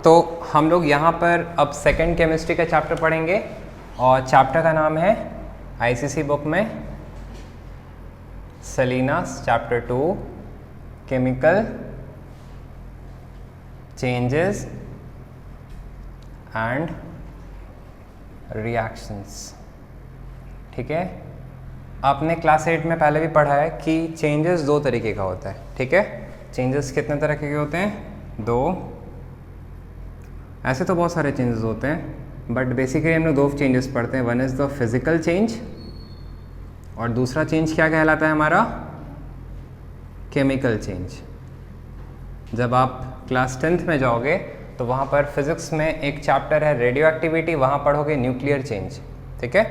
तो हम लोग यहाँ पर अब सेकंड केमिस्ट्री का चैप्टर पढ़ेंगे और चैप्टर का नाम है आईसीसी बुक में Selina's chapter 2 chemical changes and reactions. ठीक है, आपने क्लास 8 में पहले भी पढ़ा है कि चेंजेस दो तरीके का होता है। ठीक है, चेंजेस कितने तरह के होते हैं? दो। ऐसे तो बहुत सारे चेंजेस होते हैं बट बेसिकली हम लोग दो चेंजेस पढ़ते हैं। One is the physical change और दूसरा चेंज क्या कहलाता है हमारा? Chemical change. जब आप क्लास 10th में जाओगे तो वहाँ पर फिजिक्स में एक चैप्टर है रेडियो एक्टिविटी, वहाँ पढ़ोगे न्यूक्लियर चेंज। ठीक है,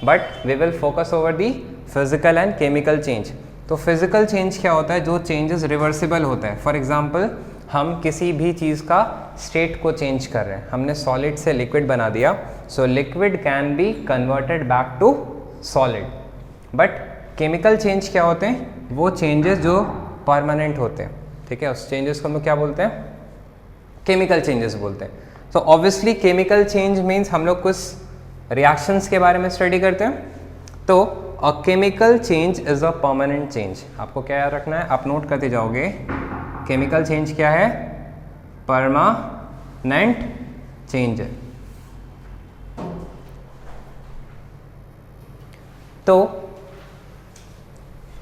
but we will focus over the physical and chemical change. तो फिजिकल चेंज क्या होता है? जो चेंजेस रिवर्सिबल होता है। फॉर एग्जांपल हम किसी भी चीज़ का स्टेट को चेंज कर रहे हैं, हमने सॉलिड से लिक्विड बना दिया, so liquid can be converted back to solid. But chemical change क्या होते हैं? वो चेंजेस जो परमानेंट होते हैं। ठीक है, उस चेंजेस को हम लोग क्या बोलते हैं? केमिकल चेंजेस बोलते हैं। तो ऑब्वियसली केमिकल चेंज मीन्स हम लोग कुछ रिएक्शंस के बारे में स्टडी करते हैं। तो a chemical change is a permanent change. आपको क्या याद रखना है? आप नोट करते जाओगे। केमिकल चेंज क्या है? परमानेंट चेंज है। तो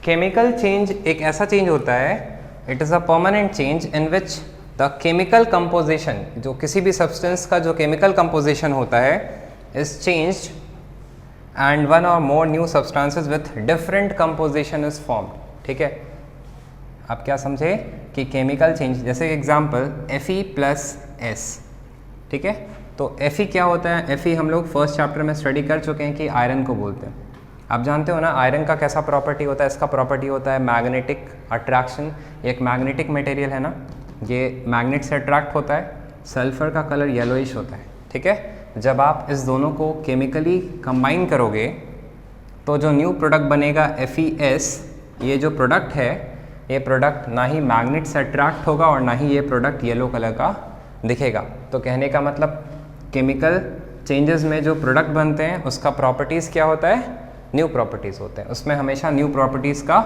केमिकल चेंज एक ऐसा चेंज होता है, it is a permanent change in which the chemical composition, जो किसी भी सब्सटेंस का जो केमिकल कंपोजिशन होता है, इज चेंज्ड एंड वन और more new substances with different composition is formed. ठीक है, आप क्या समझे कि केमिकल चेंज, जैसे एग्जांपल Fe+S। ठीक है, तो Fe क्या होता है? Fe हम लोग फर्स्ट चैप्टर में स्टडी कर चुके हैं कि आयरन को बोलते हैं। आप जानते हो ना आयरन का कैसा प्रॉपर्टी होता है? इसका प्रॉपर्टी होता है मैग्नेटिक अट्रैक्शन। एक मैग्नेटिक मटेरियल है ना, ये मैग्नेट से अट्रैक्ट होता है। सल्फर का कलर येलोइश होता है। ठीक है, जब आप इस दोनों को केमिकली कंबाइन करोगे तो जो न्यू प्रोडक्ट बनेगा FeS, ये जो प्रोडक्ट है, ये प्रोडक्ट ना ही मैग्नेट से अट्रैक्ट होगा और ना ही ये प्रोडक्ट येलो कलर का दिखेगा। तो कहने का मतलब केमिकल चेंजेस में जो प्रोडक्ट बनते हैं उसका प्रॉपर्टीज़ क्या होता है? न्यू प्रॉपर्टीज़ होते हैं। उसमें हमेशा न्यू प्रॉपर्टीज़ का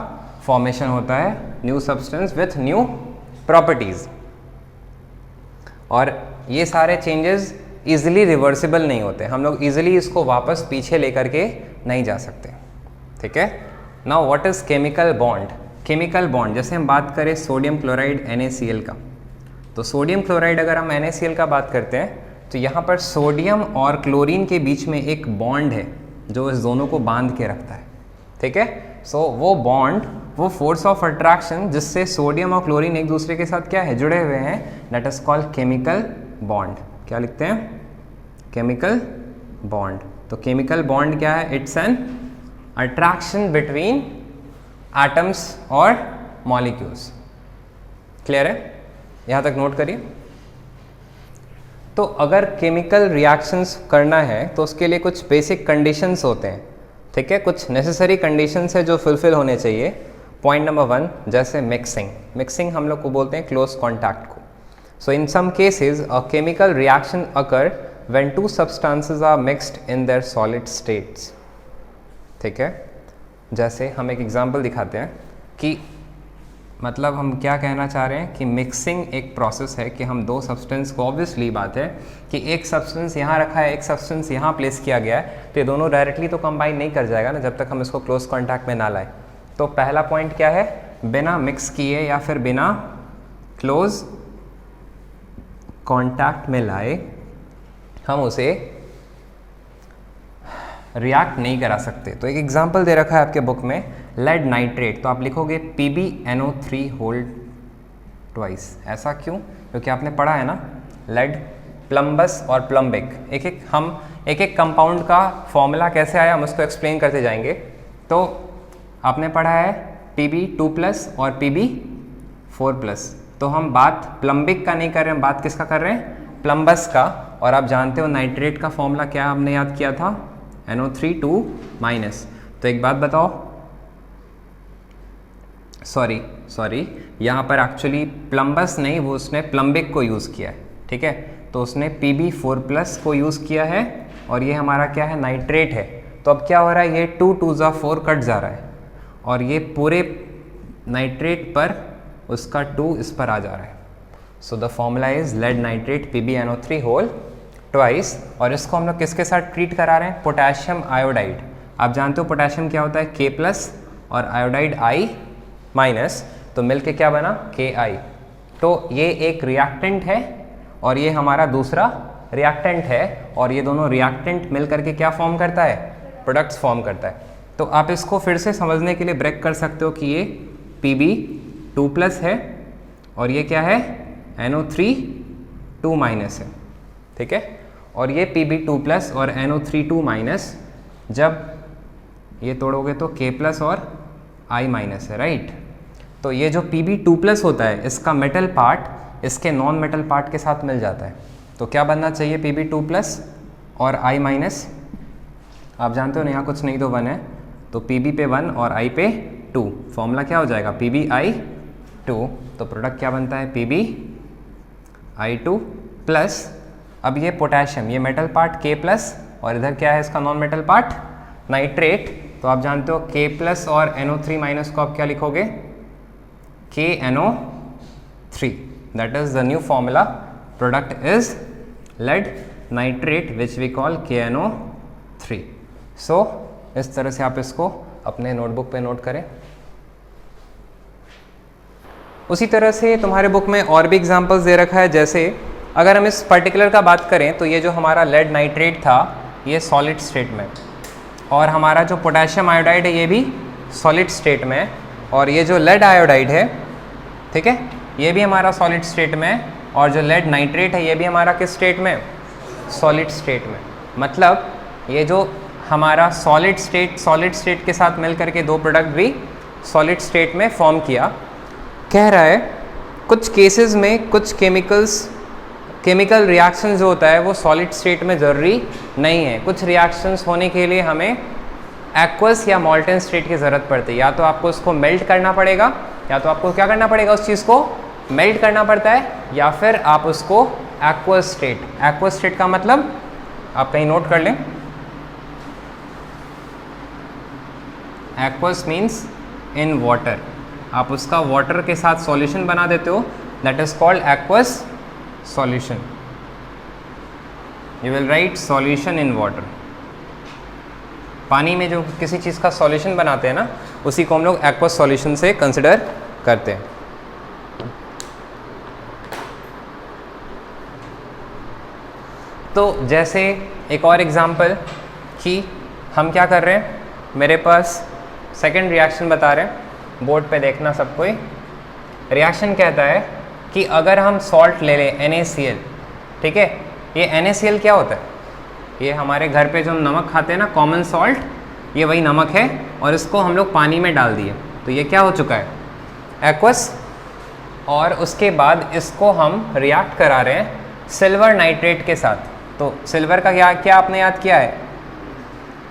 फॉर्मेशन होता है, new substance with new properties. और ये सारे चेंजेस ईजिली रिवर्सिबल नहीं होते, हम लोग ईजिली इसको वापस पीछे लेकर के नहीं जा सकते। ठीक है, now what is chemical bond? Chemical bond, जैसे हम बात करें सोडियम क्लोराइड NaCl का, तो सोडियम क्लोराइड अगर हम NaCl का बात करते हैं तो यहाँ पर सोडियम और क्लोरीन के बीच में एक बॉन्ड है जो इस दोनों को बांध के रखता है। ठीक है, सो वो बॉन्ड, वो फोर्स ऑफ अट्रैक्शन जिससे सोडियम और क्लोरीन एक दूसरे के साथ क्या है? जुड़े हुए हैं, that is called chemical bond. क्या लिखते हैं? Chemical bond. तो केमिकल बॉन्ड क्या है? It's an attraction between atoms और मॉलिक्यूल्स। क्लियर है? यहाँ तक नोट करिए। तो अगर केमिकल रिएक्शंस करना है तो उसके लिए कुछ बेसिक कंडीशंस होते हैं। ठीक है, कुछ नेसेसरी कंडीशंस है जो फुलफिल होने चाहिए। पॉइंट नंबर 1, जैसे मिक्सिंग। मिक्सिंग हम लोग को बोलते हैं क्लोज कॉन्टैक्ट को। So in some cases a chemical reaction occur when two substances are mixed in their solid states. ठीक है, जैसे हम एक एग्जांपल दिखाते हैं कि मतलब हम क्या कहना चाह रहे हैं कि मिक्सिंग एक प्रोसेस है कि हम दो सब्सटेंस को, ऑब्वियसली बात है कि एक सब्सटेंस यहाँ रखा है, एक सब्सटेंस यहाँ प्लेस किया गया है, तो ये दोनों डायरेक्टली तो कंबाइन नहीं कर जाएगा ना जब तक हम इसको क्लोज कॉन्टैक्ट में ना लाए। तो पहला पॉइंट क्या है? बिना मिक्स किए या फिर बिना क्लोज कॉन्टैक्ट में लाए हम उसे रिएक्ट नहीं करा सकते। तो एक एग्जांपल दे रखा है आपके बुक में, लेड नाइट्रेट। तो आप लिखोगे PbNO3 होल ट्वाइस। ऐसा क्यों? क्योंकि आपने पढ़ा है ना लेड, प्लम्बस और प्लम्बिक। एक एक कंपाउंड का फॉर्मूला कैसे आया हम उसको एक्सप्लेन करते जाएंगे। तो आपने पढ़ा है Pb2+ और Pb4+। तो हम बात प्लम्बिक का नहीं कर रहे हैं, हम बात किसका कर रहे हैं? प्लम्बस का। और आप जानते हो नाइट्रेट का फॉर्मूला क्या हमने याद किया था? NO3 2-। तो एक बात बताओ, सॉरी यहाँ पर एक्चुअली प्लम्बस नहीं, वो उसने प्लम्बिक को यूज़ किया है। ठीक है, तो उसने Pb4+ को यूज़ किया है और ये हमारा क्या है, नाइट्रेट है। तो अब क्या हो रहा है, ये 2 2 जा 4 कट जा रहा है और ये पूरे नाइट्रेट पर उसका 2 इस पर आ जा रहा है। So the formula is lead nitrate PbNO3 whole twice. और इसको हम लोग किसके साथ ट्रीट करा रहे हैं, पोटेशियम आयोडाइड। आप जानते हो पोटेशियम क्या होता है, K+ और आयोडाइड I-, तो मिलके क्या बना, Ki। तो ये एक रिएक्टेंट है और ये हमारा दूसरा रिएक्टेंट है और ये दोनों रिएक्टेंट मिल करके क्या फॉर्म करता है, प्रोडक्ट्स फॉर्म करता है। तो आप इसको फिर से समझने के लिए ब्रेक कर सकते हो कि ये Pb2+ है और ये क्या है, NO3 2- है, ठीक है। और ये Pb2+ और NO3 2- जब ये तोड़ोगे तो K+ और I- है, राइट। तो ये जो Pb2+ होता है इसका मेटल पार्ट इसके नॉन मेटल पार्ट के साथ मिल जाता है। तो क्या बनना चाहिए, Pb2+ और I-। आप जानते हो ना, यहाँ कुछ नहीं तो 1 है, तो Pb पे 1 और I पे 2, फॉर्मूला क्या हो जाएगा, PbI2। तो प्रोडक्ट क्या बनता है, PbI2+। अब ये पोटेशियम, ये मेटल पार्ट K+ और इधर क्या है इसका नॉन मेटल पार्ट, नाइट्रेट। तो आप जानते हो K+ और NO3- को आप क्या लिखोगे, KNO3। That is the new formula. Product is lead nitrate which we call KNO3। So इस तरह से आप इसको अपने नोटबुक पे नोट करें। उसी तरह से तुम्हारे बुक में और भी एग्जांपल्स दे रखा है। जैसे अगर हम इस पर्टिकुलर का बात करें तो ये जो हमारा लेड नाइट्रेट था ये सॉलिड स्टेट में, और हमारा जो पोटेशियम आयोडाइड है ये भी सॉलिड स्टेट में है, और ये जो लेड आयोडाइड है, ठीक है, ये भी हमारा सॉलिड स्टेट में है, और जो लेड नाइट्रेट है ये भी हमारा किस स्टेट में, सॉलिड स्टेट में। मतलब ये जो हमारा सॉलिड स्टेट के साथ मिल करके दो प्रोडक्ट भी सॉलिड स्टेट में फॉर्म किया। कह रहा है कुछ केसेस में कुछ केमिकल रिएक्शन जो होता है वो सॉलिड स्टेट में ज़रूरी नहीं है। कुछ रिएक्शंस होने के लिए हमें एक्वस या मॉल्टन स्टेट की ज़रूरत पड़ती है। या तो आपको उसको मेल्ट करना पड़ेगा, या तो आपको क्या करना पड़ेगा, उस चीज़ को मेल्ट करना पड़ता है, या फिर आप उसको एक्वस स्टेट का मतलब आप कहीं नोट कर लें, एक्वस मीन्स इन वाटर। आप उसका वाटर के साथ सॉल्यूशन बना देते हो, that is called aqueous solution. You will write solution in water. पानी में जो किसी चीज़ का सॉल्यूशन बनाते हैं ना, उसी को हम लोग एक्वस सॉल्यूशन से कंसिडर करते हैं। तो जैसे एक और एग्जांपल कि हम क्या कर रहे हैं, मेरे पास सेकंड रिएक्शन बता रहे हैं, बोर्ड पे देखना सब कोई। रिएक्शन कहता है कि अगर हम सॉल्ट ले लें NaCl, ठीक है, ये NaCl क्या होता है, ये हमारे घर पे जो हम नमक खाते हैं ना, कॉमन सॉल्ट, ये वही नमक है, और इसको हम लोग पानी में डाल दिए तो ये क्या हो चुका है, एक्वस। और उसके बाद इसको हम रिएक्ट करा रहे हैं सिल्वर नाइट्रेट के साथ। तो सिल्वर का क्या आपने याद किया है,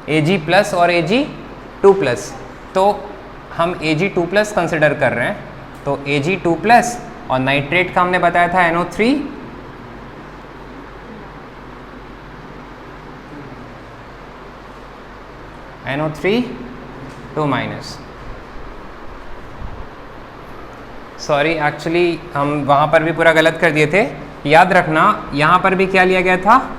Ag+ और Ag2+। तो हम Ag2+ कंसिडर कर रहे हैं, तो Ag2+ और नाइट्रेट का हमने बताया था NO3, NO3 2-। सॉरी, एक्चुअली हम वहाँ पर भी पूरा गलत कर दिए थे। याद रखना यहाँ पर भी क्या लिया गया था,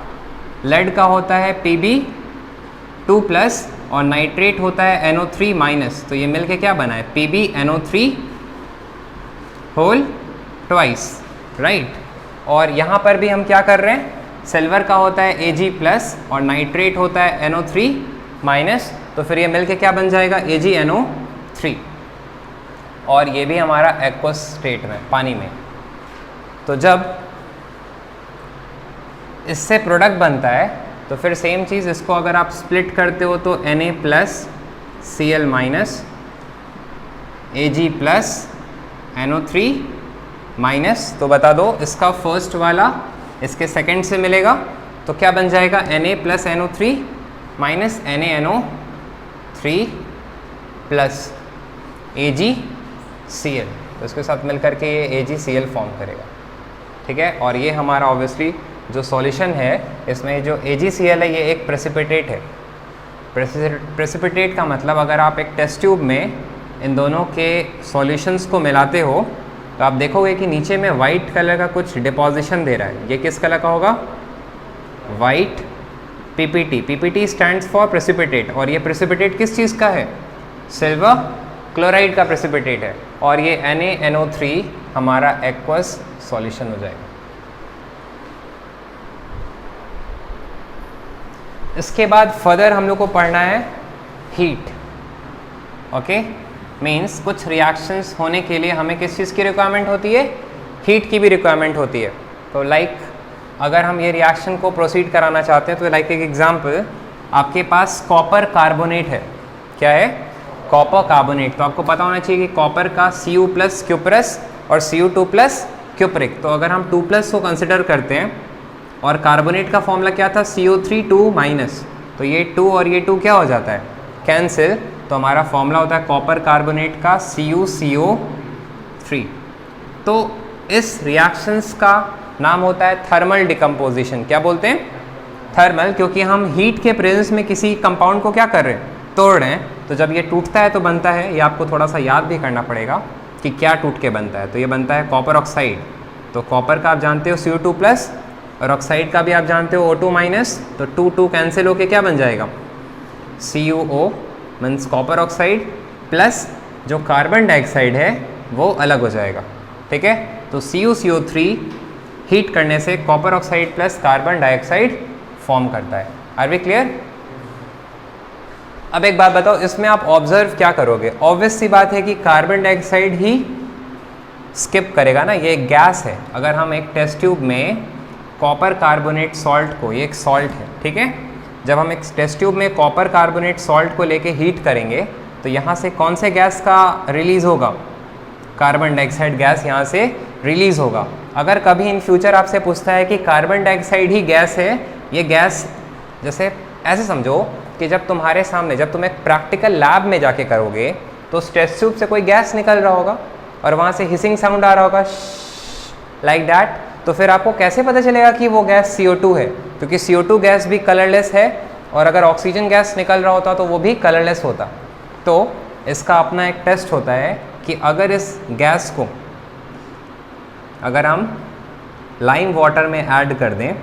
लेड का होता है Pb2+ और नाइट्रेट होता है NO3-। तो ये मिलके क्या बना है, PbNO3 होल ट्वाइस, राइट। और यहाँ पर भी हम क्या कर रहे हैं, सिल्वर का होता है Ag+ और नाइट्रेट होता है NO3-। तो फिर ये मिलके क्या बन जाएगा, AgNO3, और ये भी हमारा एक्वस स्टेट में, पानी में। तो जब इससे प्रोडक्ट बनता है तो फिर सेम चीज़, इसको अगर आप स्प्लिट करते हो तो Na+Cl- Ag+ NO3-। तो बता दो इसका फर्स्ट वाला इसके सेकंड से मिलेगा, तो क्या बन जाएगा, Na+NO3 NaNO3 प्लस AgCl। तो इसके साथ मिल करके ये AgCl फॉर्म करेगा, ठीक है। और ये हमारा ऑब्वियसली जो सॉल्यूशन है इसमें जो AgCl है ये एक प्रेसिपिटेट है। प्रेसिपिटेट का मतलब अगर आप एक टेस्ट ट्यूब में इन दोनों के सॉल्यूशंस को मिलाते हो तो आप देखोगे कि नीचे में वाइट कलर का कुछ डिपॉजिशन दे रहा है। ये किस कलर का होगा? White PPT। PPT stands for precipitate, और ये प्रेसिपिटेट किस चीज़ का है? सिल्वर क्लोराइड का प्रेसिपिटेट है, और ये NaNO3 हमारा एक्वस सॉल्यूशन हो जाएगा। इसके बाद फर्दर हम लोग को पढ़ना है हीट। ओके, मीन्स कुछ रिएक्शंस होने के लिए हमें किस चीज़ की रिक्वायरमेंट होती है? हीट की भी रिक्वायरमेंट होती है। तो लाइक अगर हम ये रिएक्शन को प्रोसीड कराना चाहते हैं तो लाइक एक एग्जांपल, आपके पास कॉपर कार्बोनेट है। क्या है? Copper carbonate. तो आपको पता होना चाहिए कि कॉपर का Cu प्लस क्यूपरस और Cu2 प्लस क्यूपरिक। तो अगर हम 2+ को कंसिडर करते हैं और कार्बोनेट का फॉर्मूला क्या था? CO3 2-, तो ये 2 और ये 2 क्या हो जाता है? कैंसिल। तो हमारा फॉर्मूला होता है कॉपर कार्बोनेट का CuCO3। तो इस रिएक्शंस का नाम होता है थर्मल डिकम्पोजिशन। क्या बोलते हैं? थर्मल, क्योंकि हम हीट के प्रेजेंस में किसी कंपाउंड को क्या कर रहे हैं? तोड़ रहे हैं। तो जब ये टूटता है तो बनता है, ये आपको थोड़ा सा याद भी करना पड़ेगा कि क्या टूट के बनता है। तो ये बनता है कॉपर ऑक्साइड। तो कॉपर का आप जानते हो Cu2+, और ऑक्साइड का भी आप जानते हो O2-, तो 2 कैंसिल होके क्या बन जाएगा? CuO means copper oxide, plus जो कार्बन डाइऑक्साइड है वो अलग हो जाएगा। ठीक है, तो CuCO3 हीट करने से copper oxide plus carbon dioxide form करता है। Are we clear? अब एक बात बताओ, इसमें आप ऑब्जर्व क्या करोगे? ऑब्वियस सी बात है कि कार्बन डाइऑक्साइड ही स्किप करेगा ना, ये एक गैस है। अगर हम एक टेस्ट ट्यूब में कॉपर कार्बोनेट सॉल्ट को, ये एक सॉल्ट है, ठीक है, जब हम एक टेस्ट ट्यूब में कॉपर कार्बोनेट सॉल्ट को लेके हीट करेंगे तो यहाँ से कौन से गैस का रिलीज़ होगा? कार्बन डाइऑक्साइड गैस यहाँ से रिलीज़ होगा। अगर कभी इन फ्यूचर आपसे पूछता है कि कार्बन डाइऑक्साइड ही गैस है, ये गैस जैसे ऐसे समझो कि जब तुम्हारे सामने, जब तुम एक प्रैक्टिकल लैब में जाके करोगे तो उस टेस्ट ट्यूब से कोई गैस निकल रहा होगा और वहाँ से हिसिंग साउंड आ रहा होगा लाइक दैट, तो फिर आपको कैसे पता चलेगा कि वो गैस CO2 है? क्योंकि CO2 गैस भी कलरलेस है, और अगर ऑक्सीजन गैस निकल रहा होता तो वो भी कलरलेस होता। तो इसका अपना एक टेस्ट होता है कि अगर इस गैस को अगर हम लाइम वाटर में ऐड कर दें,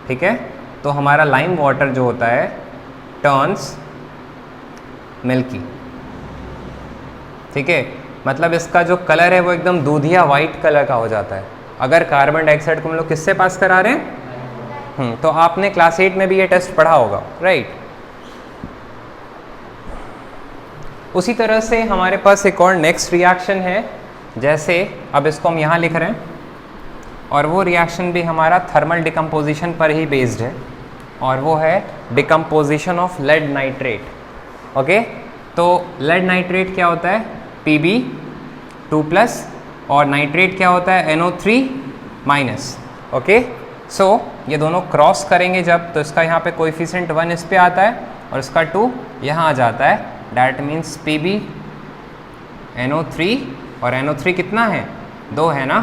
ठीक है, तो हमारा लाइम वाटर जो होता है टर्न्स मिल्की। ठीक है, मतलब इसका जो कलर है वो एकदम दूधिया वाइट कलर का हो जाता है। अगर कार्बन डाइऑक्साइड को हम लोग किससे पास करा रहे हैं? तो आपने क्लास 8 में भी ये टेस्ट पढ़ा होगा, राइट? उसी तरह से हमारे पास एक और नेक्स्ट रिएक्शन है, जैसे अब इसको हम यहाँ लिख रहे हैं, और वो रिएक्शन भी हमारा थर्मल डिकम्पोजिशन पर ही बेस्ड है, और वो है decomposition of lead nitrate. Okay, तो लेड नाइट्रेट क्या होता है? Pb2+, और नाइट्रेट क्या होता है? NO3-। ओके, सो ये दोनों क्रॉस करेंगे जब, तो इसका यहाँ पे कोएफिशिएंट 1 इस पे आता है और इसका 2 यहाँ आ जाता है। डैट मीन्स PbNO3, और NO3 कितना है? 2 है ना,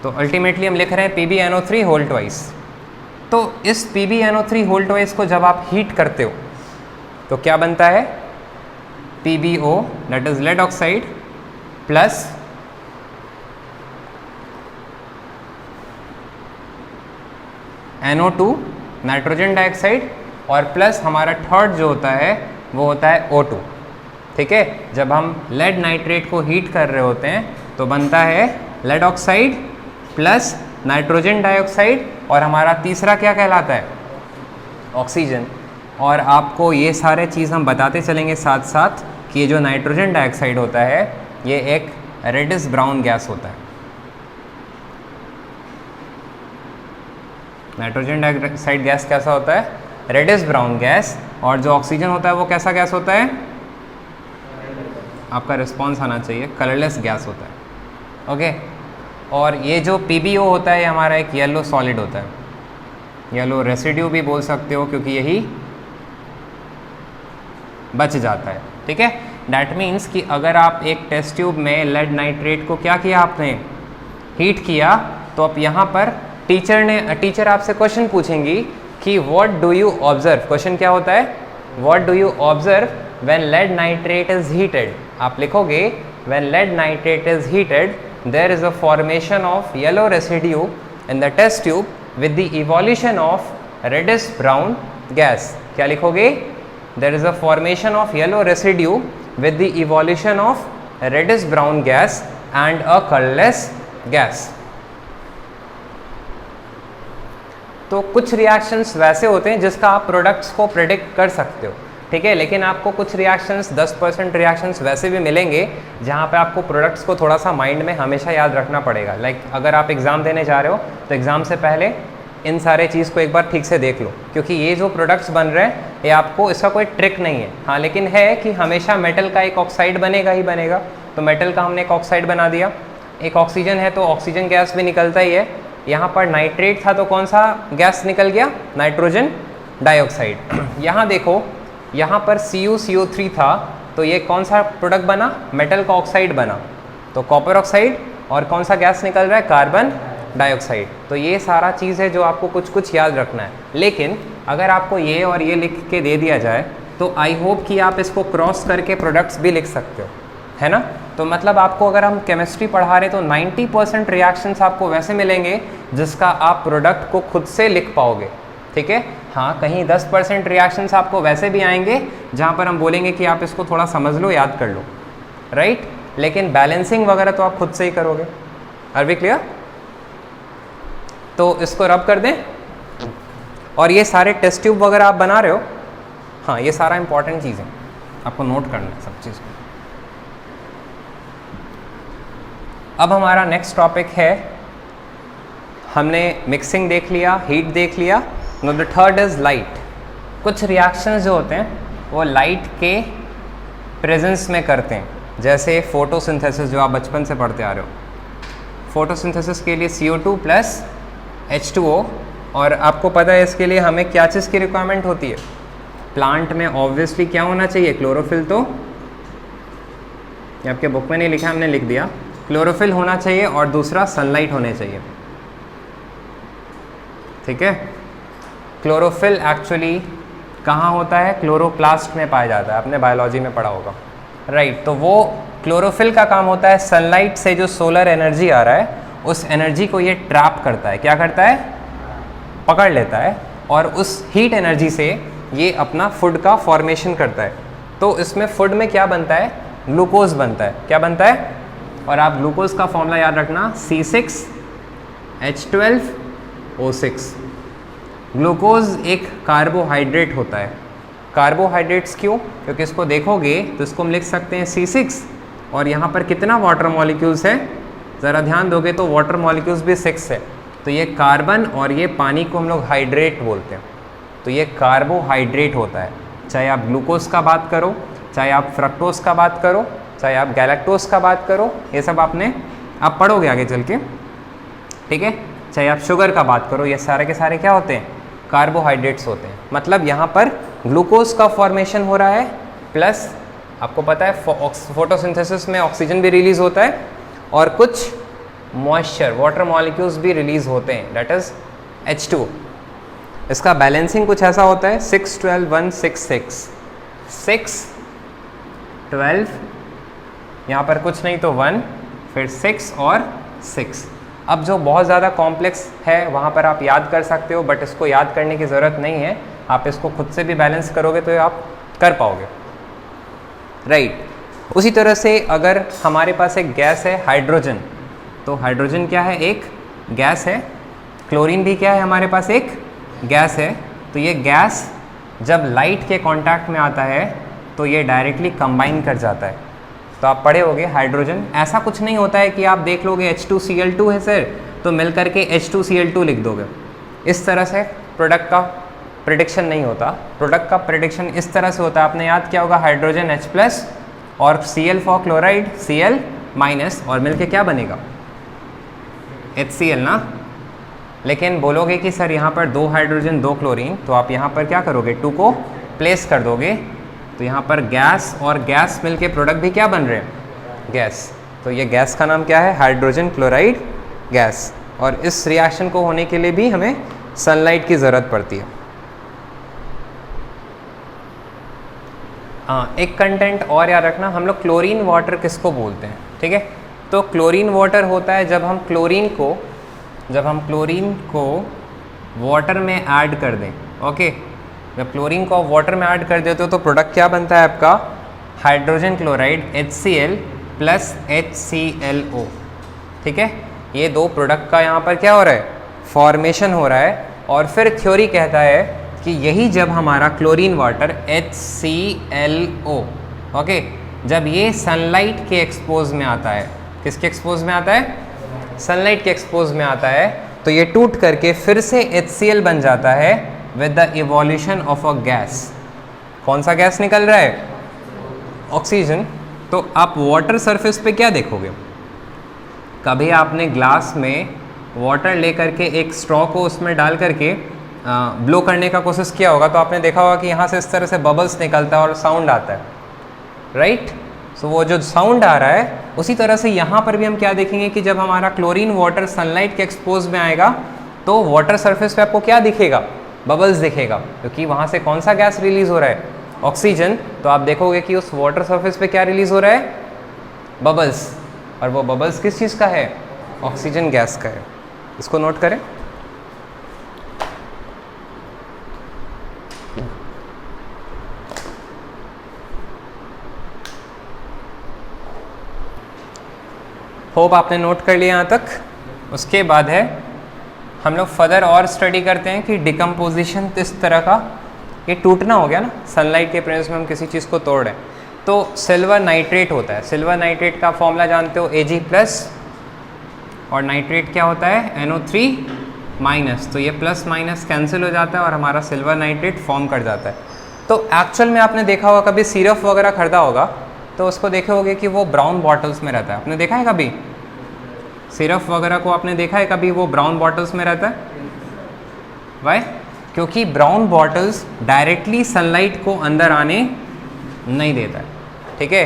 तो अल्टीमेटली हम लिख रहे हैं PbNO3 होल ट्वाइस। तो इस PbNO3 होल ट्वाइस को जब आप हीट करते हो तो क्या बनता है? PbO that is lead oxide plus NO2 nitrogen dioxide, और प्लस हमारा थर्ड जो होता है वो होता है O2। ठीक है, जब हम लेड नाइट्रेट को हीट कर रहे होते हैं तो बनता है lead oxide plus nitrogen dioxide, और हमारा तीसरा क्या कहलाता है? ऑक्सीजन। और आपको ये सारे चीज़ हम बताते चलेंगे साथ साथ कि ये जो नाइट्रोजन डाइऑक्साइड होता है ये एक रेडिश ब्राउन गैस होता है। नाइट्रोजन डाइऑक्साइड गैस कैसा होता है? Reddish brown gas. और जो ऑक्सीजन होता है वो कैसा गैस होता है? आपका रिस्पॉन्स आना चाहिए, कलरलेस गैस होता है। ओके, और ये जो PbO होता है ये हमारा एक येलो सॉलिड होता है, येलो रेसिड्यू भी बोल सकते हो, क्योंकि यही बच जाता है। ठीक है, डैट मीन्स कि अगर आप एक टेस्ट ट्यूब में लेड नाइट्रेट को क्या किया, आपने हीट किया, तो अब यहाँ पर टीचर आपसे क्वेश्चन पूछेंगी कि what do you observe, question क्या होता है, what do you observe when lead nitrate is heated. आप लिखोगे when lead nitrate is heated there is a formation of yellow residue in the test tube with the evolution of reddish brown gas. क्या लिखोगे, there is a formation of yellow residue with the evolution of reddish brown gas and a colorless gas। तो कुछ reactions वैसे होते हैं जिसका आप products को प्रेडिक्ट कर सकते हो, ठीक है, लेकिन आपको कुछ रिएक्शंस 10% रिएक्शंस वैसे भी मिलेंगे जहाँ पे आपको प्रोडक्ट्स को थोड़ा सा माइंड में हमेशा याद रखना पड़ेगा। लाइक अगर आप एग्ज़ाम देने जा रहे हो तो एग्ज़ाम से पहले इन सारे चीज़ को एक बार ठीक से देख लो, क्योंकि ये जो प्रोडक्ट्स बन रहे हैं ये आपको, इसका कोई ट्रिक नहीं है। हाँ, लेकिन है कि हमेशा मेटल का एक ऑक्साइड बनेगा ही बनेगा, तो मेटल का हमने एक ऑक्साइड बना दिया। एक ऑक्सीजन है तो ऑक्सीजन गैस भी निकलता ही है। यहाँ पर नाइट्रेट था तो कौन सा गैस निकल गया, नाइट्रोजन डाइऑक्साइड। यहाँ देखो, यहाँ पर CuCO3 था तो ये कौन सा प्रोडक्ट बना, मेटल का ऑक्साइड बना, तो कॉपर ऑक्साइड, और कौन सा गैस निकल रहा है, कार्बन डाइऑक्साइड। तो ये सारा चीज़ है जो आपको कुछ कुछ याद रखना है। लेकिन अगर आपको ये और ये लिख के दे दिया जाए तो आई होप कि आप इसको क्रॉस करके प्रोडक्ट्स भी लिख सकते हो, है ना। तो मतलब आपको अगर हम केमिस्ट्री पढ़ा रहे तो 90% रिएक्शंस आपको वैसे मिलेंगे जिसका आप प्रोडक्ट को खुद से लिख पाओगे, ठीक है। हाँ, कहीं 10% रिएक्शंस आपको वैसे भी आएंगे जहाँ पर हम बोलेंगे कि आप इसको थोड़ा समझ लो, याद कर लो, राइट। लेकिन बैलेंसिंग वगैरह तो आप खुद से ही करोगे। Are we clear? तो इसको रब कर दें। और ये सारे टेस्ट ट्यूब वगैरह आप बना रहे हो, हाँ, ये सारा इंपॉर्टेंट चीज़ है, आपको नोट करना है सब चीज़ को। अब हमारा नेक्स्ट टॉपिक है, हमने मिक्सिंग देख लिया, हीट देख लिया, know the third is light. कुछ रिएक्शंस जो होते हैं वो लाइट के प्रेजेंस में करते हैं, जैसे फोटोसिंथेसिस जो आप बचपन से पढ़ते आ रहे हो। फोटोसिंथेसिस के लिए CO2 प्लस H2O, और आपको पता है इसके लिए हमें क्या चीज़ की रिक्वायरमेंट होती है, प्लांट में ऑब्वियसली क्या होना चाहिए, क्लोरोफिल। तो ये आपके बुक में नहीं लिखा, हमने लिख दिया, क्लोरोफिल होना चाहिए, और दूसरा सनलाइट होने चाहिए, ठीक है। क्लोरोफिल एक्चुअली कहाँ होता है, क्लोरोप्लास्ट में पाया जाता है, आपने बायोलॉजी में पढ़ा होगा, राइट। तो वो क्लोरोफिल का काम होता है सनलाइट से जो सोलर एनर्जी आ रहा है उस एनर्जी को ये ट्रैप करता है, क्या करता है, पकड़ लेता है, और उस हीट एनर्जी से ये अपना फूड का फॉर्मेशन करता है। तो इसमें फूड में क्या बनता है, ग्लूकोज बनता है। क्या बनता है, और आप ग्लूकोज का फॉर्मूला याद रखना, C6H12O6। ग्लूकोज एक कार्बोहाइड्रेट होता है। कार्बोहाइड्रेट्स क्यों, क्योंकि इसको देखोगे तो इसको हम लिख सकते हैं C6, और यहाँ पर कितना वाटर मॉलिक्यूल्स है, ज़रा ध्यान दोगे तो वाटर मॉलिक्यूल्स भी 6 है। तो ये कार्बन और ये पानी को हम लोग हाइड्रेट बोलते हैं, तो ये कार्बोहाइड्रेट होता है। चाहे आप ग्लूकोज का बात करो, चाहे आप फ्रक्टोज का बात करो, चाहे आप गैलेक्टोज का बात करो, ये सब आप पढ़ोगे आगे चल के, ठीक है। चाहे आप शुगर का बात करो, ये सारे के सारे क्या होते हैं, कार्बोहाइड्रेट्स होते हैं। मतलब यहाँ पर ग्लूकोज का फॉर्मेशन हो रहा है, प्लस आपको पता है फोटोसिंथेसिस में ऑक्सीजन भी रिलीज होता है, और कुछ मॉइस्चर वाटर मॉलिक्यूल्स भी रिलीज होते हैं, दैट इज H2। इसका बैलेंसिंग कुछ ऐसा होता है 6 12 1 6 6 6 12, यहाँ पर कुछ नहीं तो 1, फिर 6 और 6। अब जो बहुत ज़्यादा कॉम्प्लेक्स है वहाँ पर आप याद कर सकते हो, बट इसको याद करने की ज़रूरत नहीं है, आप इसको खुद से भी बैलेंस करोगे तो आप कर पाओगे, राइट। उसी तरह से अगर हमारे पास एक गैस है हाइड्रोजन, तो हाइड्रोजन क्या है, एक गैस है। क्लोरीन भी क्या है, हमारे पास एक गैस है। तो ये गैस जब लाइट के कांटेक्ट में आता है तो ये डायरेक्टली कंबाइन कर जाता है। तो आप पढ़े होगे हाइड्रोजन, ऐसा कुछ नहीं होता है कि आप देख लोगे H2Cl2 है सर तो मिल करके H2Cl2 लिख दोगे। इस तरह से प्रोडक्ट का प्रेडिक्शन नहीं होता। प्रोडक्ट का प्रेडिक्शन इस तरह से होता है, आपने याद किया होगा, हाइड्रोजन H+ और Cl फॉर क्लोराइड Cl- और मिलके क्या बनेगा, HCl ना। लेकिन बोलोगे कि सर यहाँ पर 2 हाइड्रोजन 2 क्लोरीन, तो आप यहाँ पर क्या करोगे, 2 को प्लेस कर दोगे, तो यहाँ पर गैस और गैस मिलके प्रोडक्ट भी क्या बन रहे हैं, गैस। तो ये गैस का नाम क्या है, हाइड्रोजन क्लोराइड गैस। और इस रिएक्शन को होने के लिए भी हमें सनलाइट की ज़रूरत पड़ती है। हाँ, एक कंटेंट और याद रखना, हम लोग क्लोरीन वाटर किसको बोलते हैं, ठीक है। तो क्लोरीन वाटर होता है जब हम क्लोरीन को वाटर में ऐड कर दें, ओके। जब क्लोरीन को वाटर में ऐड कर देते हो तो प्रोडक्ट क्या बनता है आपका, hydrogen chloride HCl plus HClO, ठीक है। ये दो प्रोडक्ट का यहाँ पर क्या हो रहा है, फॉर्मेशन हो रहा है। और फिर थ्योरी कहता है कि यही जब हमारा क्लोरीन वाटर HClO, ओके, जब ये सनलाइट के एक्सपोज में आता है, किसके एक्सपोज में आता है, सनलाइट के एक्सपोज में आता है, तो ये टूट करके फिर से HCl बन जाता है with the evolution of a gas. कौन सा गैस निकल रहा है, ऑक्सीजन। तो आप वाटर सरफेस पे क्या देखोगे, कभी आपने ग्लास में वाटर लेकर के एक स्ट्रॉ को उसमें डाल करके ब्लो करने का कोशिश किया होगा, तो आपने देखा होगा कि यहाँ से इस तरह से बबल्स निकलता है और साउंड आता है, राइट। सो वो जो साउंड आ रहा है, उसी तरह से यहाँ पर भी हम क्या देखेंगे कि जब हमारा क्लोरीन वाटर सनलाइट के एक्सपोज में आएगा तो वाटर सरफेस पे आपको क्या दिखेगा, बबल्स दिखेगा, क्योंकि वहाँ से कौन सा गैस रिलीज हो रहा है, ऑक्सीजन। तो आप देखोगे कि उस वाटर सरफेस पे क्या रिलीज हो रहा है, बबल्स, और वो बबल्स किस चीज़ का है, ऑक्सीजन गैस का है। इसको नोट करें। होप आपने नोट कर लिया यहाँ तक। उसके बाद है हम लोग फर्दर और स्टडी करते हैं कि डिकम्पोजिशन किस तरह का, ये टूटना हो गया ना, सनलाइट के प्रेजेंस में हम किसी चीज़ को तोड़ रहे हैं। तो सिल्वर नाइट्रेट होता है, सिल्वर नाइट्रेट का फॉर्मूला जानते हो, Ag+, और नाइट्रेट क्या होता है, NO3-। तो ये प्लस माइनस कैंसिल हो जाता है और हमारा सिल्वर नाइट्रेट फॉर्म कर जाता है। तो एक्चुअल में आपने देखा होगा, कभी सिरप वगैरह खरीदा होगा तो उसको देखे होगे कि वो ब्राउन बॉटल्स में रहता है। आपने देखा है कभी सिरप वगैरह को, आपने देखा है कभी वो ब्राउन बॉटल्स में रहता है, वाई, क्योंकि ब्राउन बॉटल्स डायरेक्टली सनलाइट को अंदर आने नहीं देता है, ठीक है।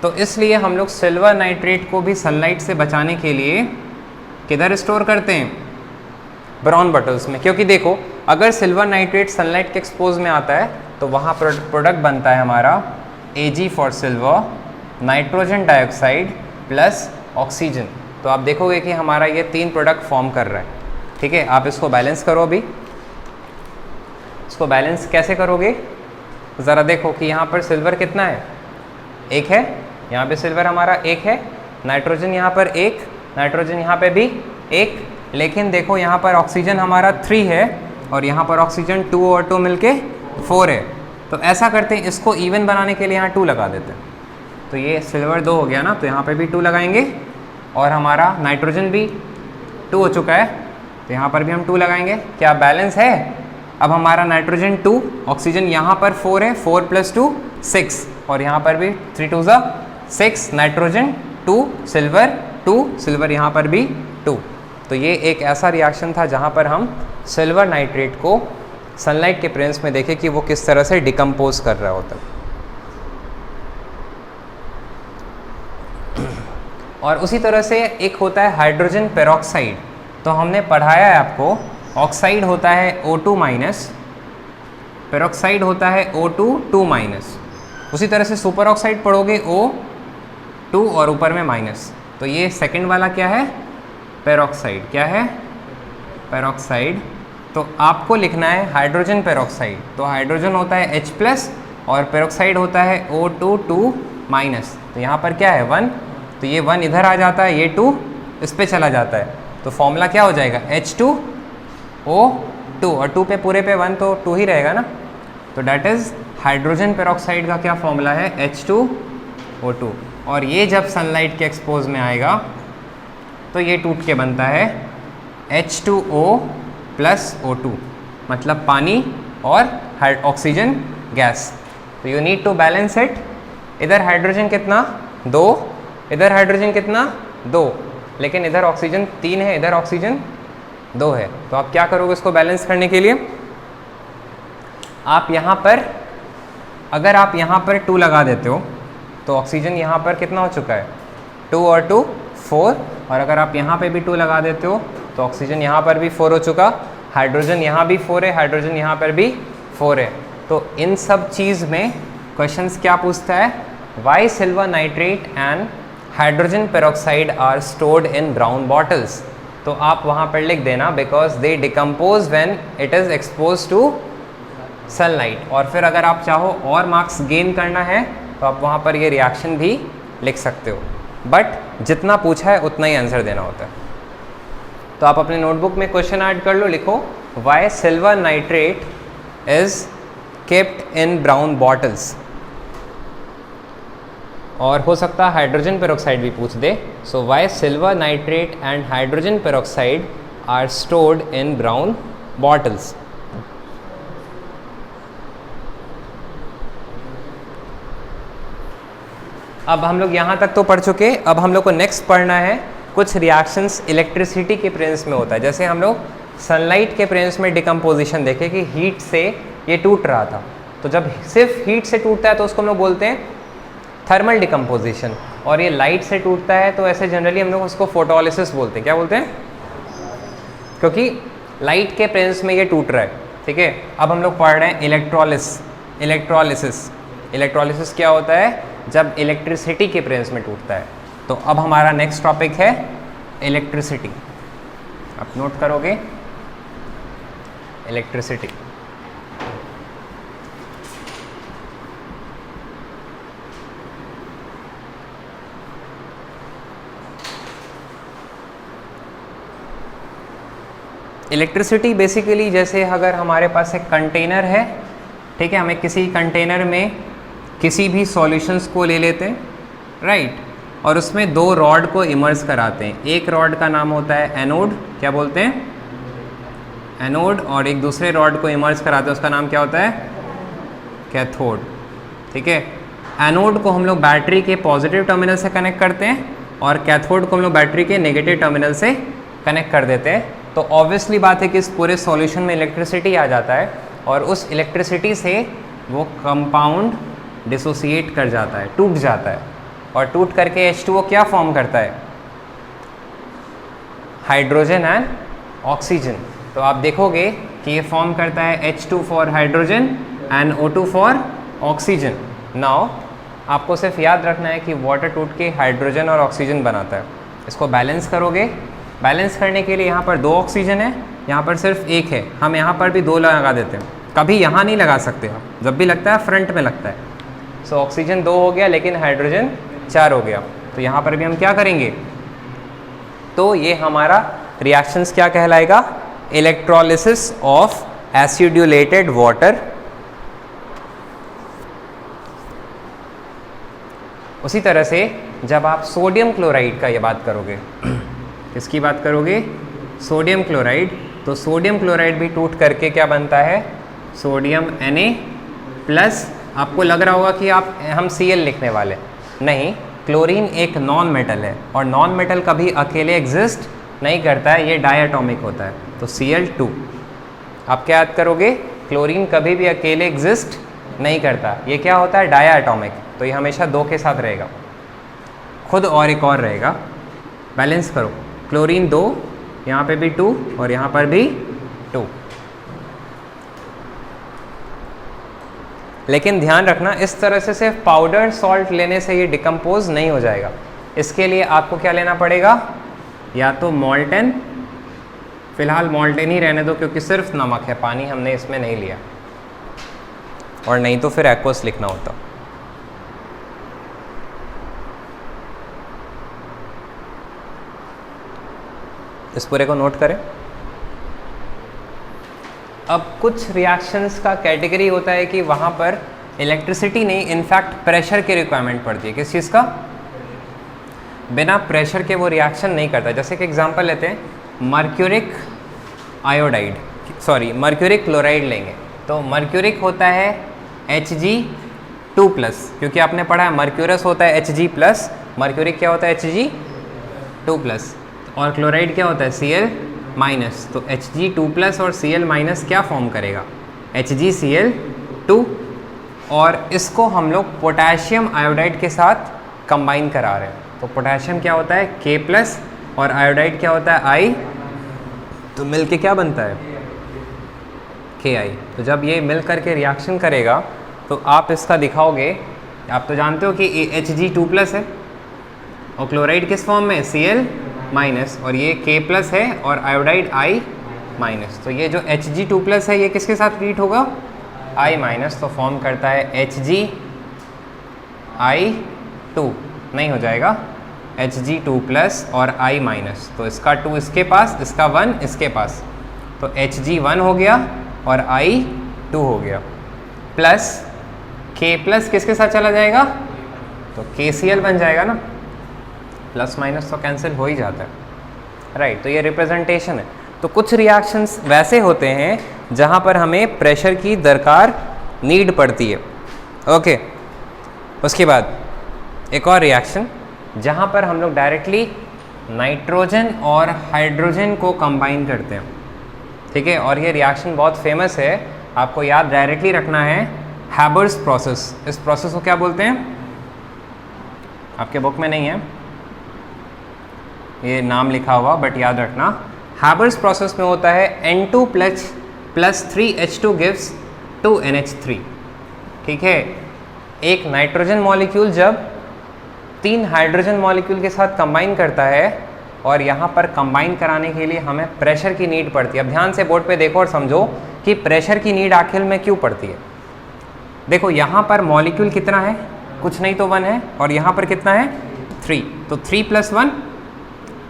तो इसलिए हम लोग सिल्वर नाइट्रेट को भी सनलाइट से बचाने के लिए किधर स्टोर करते हैं, ब्राउन बॉटल्स में। क्योंकि देखो, अगर सिल्वर नाइट्रेट सनलाइट के एक्सपोज में आता है तो वहाँ प्रोडक्ट बनता है हमारा Ag for silver, nitrogen dioxide plus oxygen. तो आप देखोगे कि हमारा ये 3 प्रोडक्ट फॉर्म कर रहा है, ठीक है। आप इसको बैलेंस करो। अभी इसको बैलेंस कैसे करोगे, ज़रा देखो कि यहाँ पर सिल्वर कितना है, 1 है, यहाँ पे सिल्वर हमारा 1 है, नाइट्रोजन यहाँ पर 1, नाइट्रोजन यहाँ पे भी 1, लेकिन देखो यहाँ पर ऑक्सीजन हमारा 3 है और यहाँ पर ऑक्सीजन 2 और 2 मिलके 4 है। तो ऐसा करते हैं, इसको इवन बनाने के लिए यहाँ 2 लगा देते हैं। तो ये सिल्वर 2 हो गया ना, तो यहाँ पे भी 2 लगाएंगे और हमारा नाइट्रोजन भी 2 हो चुका है, तो यहाँ पर भी हम 2 लगाएंगे। क्या बैलेंस है? अब हमारा नाइट्रोजन 2, ऑक्सीजन यहाँ पर 4 है, 4 + 2 6, और यहाँ पर भी 3 2 6, नाइट्रोजन 2, सिल्वर 2, सिल्वर यहाँ पर भी 2। तो ये एक ऐसा रिएक्शन था जहाँ पर हम सिल्वर नाइट्रेट को सनलाइट के प्रेजेंस में देखें कि वो किस तरह से डिकम्पोज कर रहा होता है। और उसी तरह से एक होता है हाइड्रोजन पेरोक्साइड। तो हमने पढ़ाया है आपको, ऑक्साइड होता है O2-, पेरोक्साइड होता है O2-2-। उसी तरह से सुपर ऑक्साइड पढ़ोगे O2 और ऊपर में माइनस। तो ये सेकंड वाला क्या है? पेरोक्साइड। क्या है? पेरोक्साइड। तो आपको लिखना है हाइड्रोजन पेरोक्साइड। तो हाइड्रोजन होता है H+ और पेरोक्साइड होता है O2-2-। तो यहाँ पर क्या है? 1। तो ये 1 इधर आ जाता है, ये 2 इस पे चला जाता है। तो फॉर्मूला क्या हो जाएगा? H2O2, और 2 पे पूरे पे 1 तो 2 ही रहेगा ना। तो डैट इज़ हाइड्रोजन पेरोक्साइड का क्या फॉर्मूला है? H2O2। और ये जब सनलाइट के एक्सपोज में आएगा तो ये टूट के बनता है H2O + O2, मतलब पानी और ऑक्सीजन गैस। तो you need to balance it. इधर हाइड्रोजन कितना? 2, इधर हाइड्रोजन कितना? 2, लेकिन इधर ऑक्सीजन 3 है, इधर ऑक्सीजन 2 है। तो आप क्या करोगे इसको बैलेंस करने के लिए? आप यहाँ पर, अगर आप यहाँ पर 2 लगा देते हो तो ऑक्सीजन यहाँ पर कितना हो चुका है? 2 और 2 4, और अगर आप यहाँ पे भी 2 लगा देते हो तो ऑक्सीजन यहाँ पर भी 4 हो चुका, हाइड्रोजन यहाँ भी 4 है, हाइड्रोजन यहाँ पर भी 4 है। तो इन सब चीज़ में क्वेश्चंस क्या पूछता है, why silver nitrate and hydrogen peroxide are stored in brown bottles. तो आप वहाँ पर लिख देना because they decompose when it is expose to sunlight. और फिर अगर आप चाहो और मार्क्स गेन करना है तो आप वहाँ पर ये रिएक्शन भी लिख सकते हो, बट जितना पूछा है उतना ही आंसर देना होता है। तो आप अपने नोटबुक में क्वेश्चन ऐड कर लो, लिखो why silver nitrate is kept in brown bottles, और हो सकता है हाइड्रोजन पेरोक्साइड भी पूछ दे। So why silver nitrate and hydrogen peroxide are stored in brown bottles. अब हम लोग यहाँ तक तो पढ़ चुके, अब हम लोग को नेक्स्ट पढ़ना है कुछ रिएक्शंस इलेक्ट्रिसिटी के प्रेजेंस में होता है। जैसे हम लोग सनलाइट के प्रेजेंस में डिकम्पोजिशन देखे कि हीट से ये टूट रहा था, तो जब सिर्फ हीट से टूटता है तो उसको हम लोग बोलते हैं थर्मल डिकम्पोजिशन, और ये लाइट से टूटता है तो ऐसे जनरली हम लोग उसको फोटोलिसिस बोलते हैं। क्या बोलते हैं? क्योंकि लाइट के प्रेजेंस में ये टूट रहा है, ठीक है। अब हम लोग पढ़ रहे हैं इलेक्ट्रोलिसिस। इलेक्ट्रोलिसिस क्या होता है? जब इलेक्ट्रिसिटी के प्रेजेंस में टूटता है। तो अब हमारा नेक्स्ट टॉपिक है इलेक्ट्रिसिटी। आप नोट करोगे इलेक्ट्रिसिटी। इलेक्ट्रिसिटी बेसिकली जैसे अगर हमारे पास एक कंटेनर है, ठीक है, हमें किसी कंटेनर में किसी भी सॉल्यूशंस को ले लेते हैं, राइट, और उसमें दो रॉड को इमर्स कराते हैं। एक रॉड का नाम होता है एनोड, क्या बोलते हैं? एनोड। और एक दूसरे रॉड को इमर्स कराते हैं, उसका नाम क्या होता है? कैथोड, ठीक है। एनोड को हम लोग बैटरी के पॉजिटिव टर्मिनल से कनेक्ट करते हैं और कैथोड को हम लोग बैटरी के नेगेटिव टर्मिनल से कनेक्ट कर देते हैं। तो ऑब्वियसली बात है कि इस पूरे सॉल्यूशन में इलेक्ट्रिसिटी आ जाता है और उस इलेक्ट्रिसिटी से वो कंपाउंड डिसोसिएट कर जाता है, टूट जाता है, और टूट करके H2O क्या फॉर्म करता है? Hydrogen and oxygen. तो आप देखोगे कि ये फॉर्म करता है H2 for hydrogen and O2 for oxygen. Now आपको सिर्फ याद रखना है कि वाटर टूट के हाइड्रोजन और ऑक्सीजन बनाता है। इसको बैलेंस करोगे, बैलेंस करने के लिए यहाँ पर 2 ऑक्सीजन है, यहाँ पर सिर्फ 1 है, हम यहाँ पर भी 2 लगा देते हैं। कभी यहाँ नहीं लगा सकते हम, जब भी लगता है फ्रंट में लगता है। सो ऑक्सीजन 2 हो गया लेकिन हाइड्रोजन 4 हो गया, तो यहाँ पर भी हम क्या करेंगे? तो ये हमारा रिएक्शंस क्या कहलाएगा? Electrolysis of acidulated water. उसी तरह से जब आप सोडियम क्लोराइड का ये बात करोगे, किसकी बात करोगे? Sodium chloride. तो सोडियम क्लोराइड भी टूट करके क्या बनता है? Sodium Na+। आपको लग रहा होगा कि हम Cl लिखने वाले, नहीं, क्लोरीन एक नॉन मेटल है और नॉन मेटल कभी अकेले एग्जिस्ट नहीं करता है, ये डायटोमिक होता है, तो Cl2। आप क्या याद करोगे? क्लोरीन कभी भी अकेले एग्जिस्ट नहीं करता, ये क्या होता है? डायटोमिक। तो ये हमेशा 2 के साथ रहेगा, खुद और एक और रहेगा। बैलेंस करो, क्लोरीन 2, यहाँ पे भी 2 और यहाँ पर भी 2। लेकिन ध्यान रखना, इस तरह से सिर्फ पाउडर सॉल्ट लेने से ये डिकम्पोज नहीं हो जाएगा। इसके लिए आपको क्या लेना पड़ेगा? या तो मॉल्टन, फिलहाल मॉल्टन ही रहने दो क्योंकि सिर्फ नमक है, पानी हमने इसमें नहीं लिया, और नहीं तो फिर एक्वस लिखना होता। इस पूरे को नोट करें। अब कुछ रिएक्शंस का कैटेगरी होता है कि वहाँ पर इलेक्ट्रिसिटी नहीं, इनफैक्ट प्रेशर की रिक्वायरमेंट पड़ती है। किस चीज़ का? बिना प्रेशर के वो रिएक्शन नहीं करता। जैसे कि एग्जांपल लेते हैं, mercuric iodide, sorry mercuric chloride लेंगे, तो मर्क्यूरिक होता है Hg2+, क्योंकि आपने पढ़ा है मर्क्यूरस होता है Hg+, मर्क्यूरिक क्या होता है? Hg2+, और क्लोराइड क्या होता है? Cl-। तो Hg2+ और Cl- क्या फॉर्म करेगा? HgCl2, और इसको हम लोग पोटेशियम आयोडाइड के साथ कंबाइन करा रहे हैं। तो पोटेशियम क्या होता है? K+, और आयोडाइड क्या होता है? I। तो मिल के क्या बनता है KI। तो जब ये मिल करके रिएक्शन करेगा तो आप इसका दिखाओगे, आप तो जानते हो कि Hg2+ है और क्लोराइड किस फॉर्म में Cl- और ये K+ है और आयोडाइड I-। तो ये जो Hg2+ है ये किसके साथ ट्रीट होगा I-, तो फॉर्म करता है Hg I2, नहीं हो जाएगा Hg2+ और I-, तो इसका 2 इसके पास, इसका 1 इसके पास, तो Hg1 हो गया और I2 हो गया, प्लस K+ किसके साथ चला जाएगा, तो KCl बन जाएगा ना, प्लस माइनस तो कैंसिल हो ही जाता है, राइट। तो ये रिप्रेजेंटेशन है। तो कुछ रिएक्शंस वैसे होते हैं जहाँ पर हमें प्रेशर की दरकार नीड पड़ती है, ओके। उसके बाद एक और रिएक्शन जहाँ पर हम लोग डायरेक्टली नाइट्रोजन और हाइड्रोजन को कंबाइन करते हैं, ठीक है। और ये रिएक्शन बहुत फेमस है, आपको याद डायरेक्टली रखना है, हैबर्स प्रोसेस। इस प्रोसेस को क्या बोलते हैं, आपके बुक में नहीं है ये नाम लिखा हुआ, बट याद रखना हैबर्स प्रोसेस में होता है N2 plus 3H2 gives 2NH3, ठीक है। एक नाइट्रोजन मॉलिक्यूल जब 3 हाइड्रोजन मॉलिक्यूल के साथ कंबाइन करता है, और यहाँ पर कंबाइन कराने के लिए हमें प्रेशर की नीड पड़ती है। अब ध्यान से बोर्ड पे देखो और समझो कि प्रेशर की नीड आखिर में क्यों पड़ती है। देखो यहाँ पर मॉलिक्यूल कितना है, कुछ नहीं तो 1 है, और यहाँ पर कितना है 3, तो 3 + 1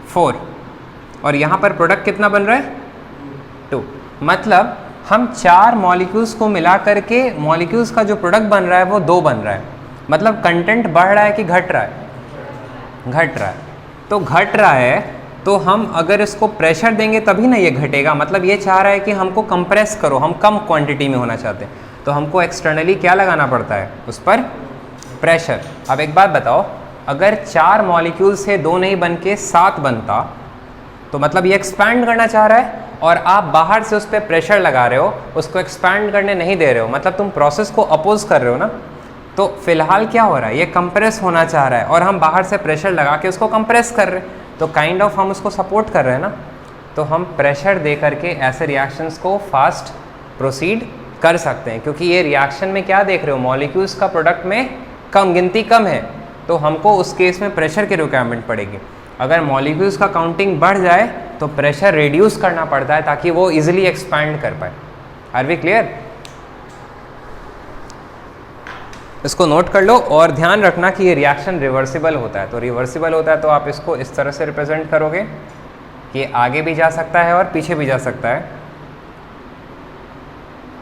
4, और यहाँ पर प्रोडक्ट कितना बन रहा है 2। मतलब हम 4 मॉलिक्यूल्स को मिला करके मॉलिक्यूल्स का जो प्रोडक्ट बन रहा है वो 2 बन रहा है। मतलब कंटेंट बढ़ रहा है कि घट रहा है, घट रहा है। तो घट रहा है तो हम अगर इसको प्रेशर देंगे तभी ना ये घटेगा। मतलब ये चाह रहा है कि हमको कंप्रेस करो, हम कम क्वांटिटी में होना चाहते हैं, तो हमको एक्सटर्नली क्या लगाना पड़ता है, उस पर प्रेशर। अब एक बात बताओ, अगर 4 मॉलिक्यूल से 2 नहीं बन के 7 बनता, तो मतलब ये एक्सपैंड करना चाह रहा है और आप बाहर से उस पर प्रेशर लगा रहे हो, उसको एक्सपैंड करने नहीं दे रहे हो, मतलब तुम प्रोसेस को अपोज कर रहे हो ना। तो फिलहाल क्या हो रहा है, ये कंप्रेस होना चाह रहा है और हम बाहर से प्रेशर लगा के उसको कंप्रेस कर रहे हैं, तो काइंड ऑफ हम उसको सपोर्ट कर रहे हैं ना। तो हम प्रेशर दे करके ऐसे रिएक्शंस को फास्ट प्रोसीड कर सकते हैं, क्योंकि ये रिएक्शन में क्या देख रहे हो, मॉलिक्यूल्स का प्रोडक्ट में कम गिनती कम है, तो हमको उस केस में प्रेशर की रिक्वायरमेंट पड़ेगी। अगर मॉलिक्यूल्स का काउंटिंग बढ़ जाए तो प्रेशर रिड्यूस करना पड़ता है ताकि वो इजीली एक्सपैंड कर पाए। Are we clear? इसको नोट कर लो और ध्यान रखना कि ये रिएक्शन रिवर्सिबल होता है। तो रिवर्सिबल होता है तो आप इसको इस तरह से रिप्रेजेंट करोगे कि आगे भी जा सकता है और पीछे भी जा सकता है।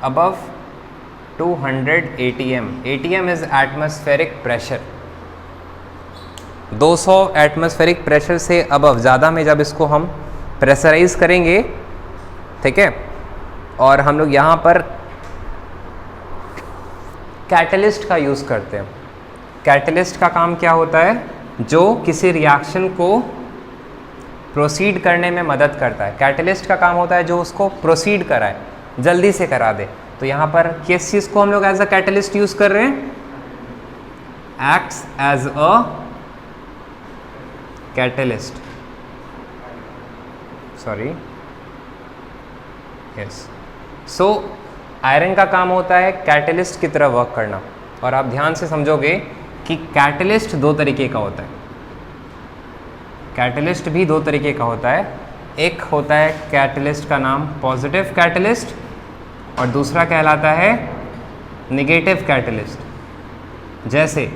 Above 200 ATM, ATM is atmospheric pressure. 200 atmospheric pressure से अबव, ज़्यादा में जब इसको हम प्रेशराइज करेंगे, ठीक है, और हम लोग यहाँ पर कैटलिस्ट का यूज़ करते हैं। कैटलिस्ट का काम क्या होता है, जो किसी रिएक्शन को प्रोसीड करने में मदद करता है। कैटलिस्ट का काम होता है जो उसको प्रोसीड कराए, जल्दी से करा दे। तो यहाँ पर किस चीज़ को हम लोग एज अ कैटलिस्ट यूज़ कर रहे हैं, acts as a catalyst, sorry, yes. So iron का काम होता है कैटलिस्ट की तरह वर्क करना। और आप ध्यान से समझोगे कि कैटलिस्ट 2 तरीके का होता है। कैटलिस्ट भी 2 तरीके का होता है। एक होता है कैटलिस्ट का नाम पॉजिटिव कैटलिस्ट और दूसरा कहलाता है नेगेटिव कैटलिस्ट। जैसे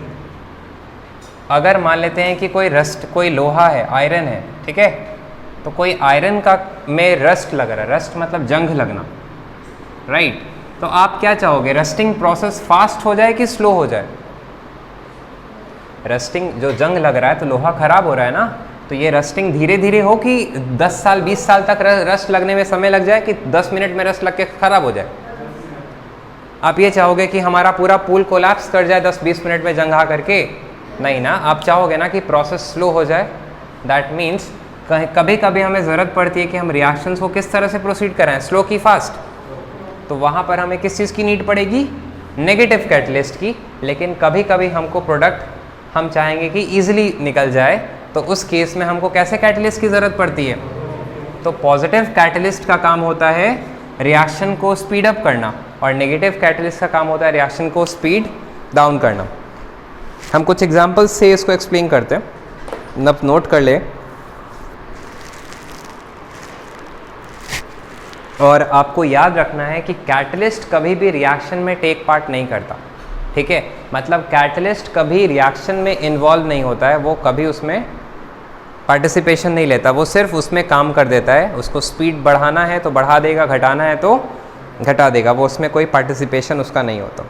अगर मान लेते हैं कि कोई लोहा है, आयरन है, ठीक है, तो कोई आयरन का में रस्ट लग रहा है, रस्ट मतलब जंग लगना, राइट। तो आप क्या चाहोगे, रस्टिंग प्रोसेस फास्ट हो जाए कि स्लो हो जाए? रस्टिंग, जो जंग लग रहा है तो लोहा खराब हो रहा है ना, तो ये रस्टिंग धीरे धीरे हो कि 10 साल 20 साल तक रस्ट लगने में समय लग जाए कि 10 मिनट में रस्ट लग के खराब हो जाए? आप ये चाहोगे कि हमारा पूरा पूल कोलैप्स कर जाए 10-20 मिनट में जंग आ करके? नहीं ना, आप चाहोगे ना कि प्रोसेस स्लो हो जाए। दैट मीन्स कभी कभी हमें ज़रूरत पड़ती है कि हम रिएक्शंस को किस तरह से प्रोसीड कराएं, स्लो की फास्ट। तो वहाँ पर हमें किस चीज़ की नीड पड़ेगी, नेगेटिव कैटलिस्ट की। लेकिन कभी कभी हमको प्रोडक्ट हम चाहेंगे कि ईजिली निकल जाए, तो उस केस में हमको कैसे कैटलिस्ट की ज़रूरत पड़ती है, तो पॉजिटिव कैटलिस्ट का काम होता है रिएक्शन को स्पीड अप करना और नेगेटिव कैटलिस्ट का काम होता है रिएक्शन को स्पीड डाउन करना। हम कुछ एग्जांपल्स से इसको एक्सप्लेन करते हैं, नब नोट कर ले। और आपको याद रखना है कि कैटलिस्ट कभी भी रिएक्शन में टेक पार्ट नहीं करता, ठीक है। मतलब कैटलिस्ट कभी रिएक्शन में इन्वॉल्व नहीं होता है, वो कभी उसमें पार्टिसिपेशन नहीं लेता, वो सिर्फ उसमें काम कर देता है। उसको स्पीड बढ़ाना है तो बढ़ा देगा, घटाना है तो घटा देगा, वो उसमें कोई पार्टिसिपेशन उसका नहीं होता।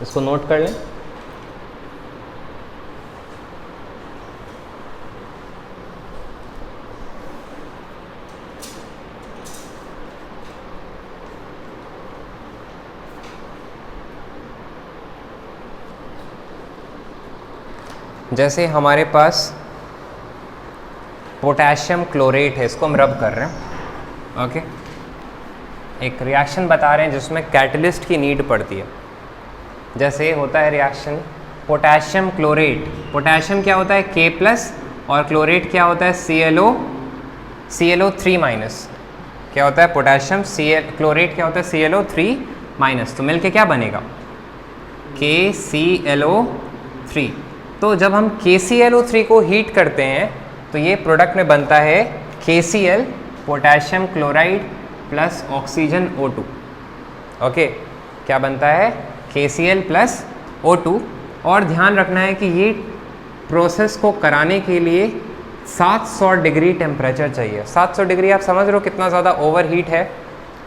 इसको नोट कर लें। जैसे हमारे पास पोटेशियम क्लोरेट है, इसको हम रब कर रहे हैं, ओके। एक रिएक्शन बता रहे हैं जिसमें कैटलिस्ट की नीड पड़ती है। जैसे होता है रिएक्शन पोटेशियम क्लोरेट, पोटेशियम क्या होता है K+ और क्लोरेट क्या होता है ClO3-। क्या होता है पोटेशियम क्लोरेट क्या होता है ClO3-। तो मिलके क्या बनेगा KClO3। तो जब हम KClO3 को हीट करते हैं तो ये प्रोडक्ट में बनता है KCl potassium chloride plus oxygen O2, okay. क्या बनता है KCl प्लस O2। और ध्यान रखना है कि ये प्रोसेस को कराने के लिए 700 डिग्री टेम्परेचर चाहिए। 700 डिग्री आप समझ रहे हो कितना ज़्यादा ओवरहीट है,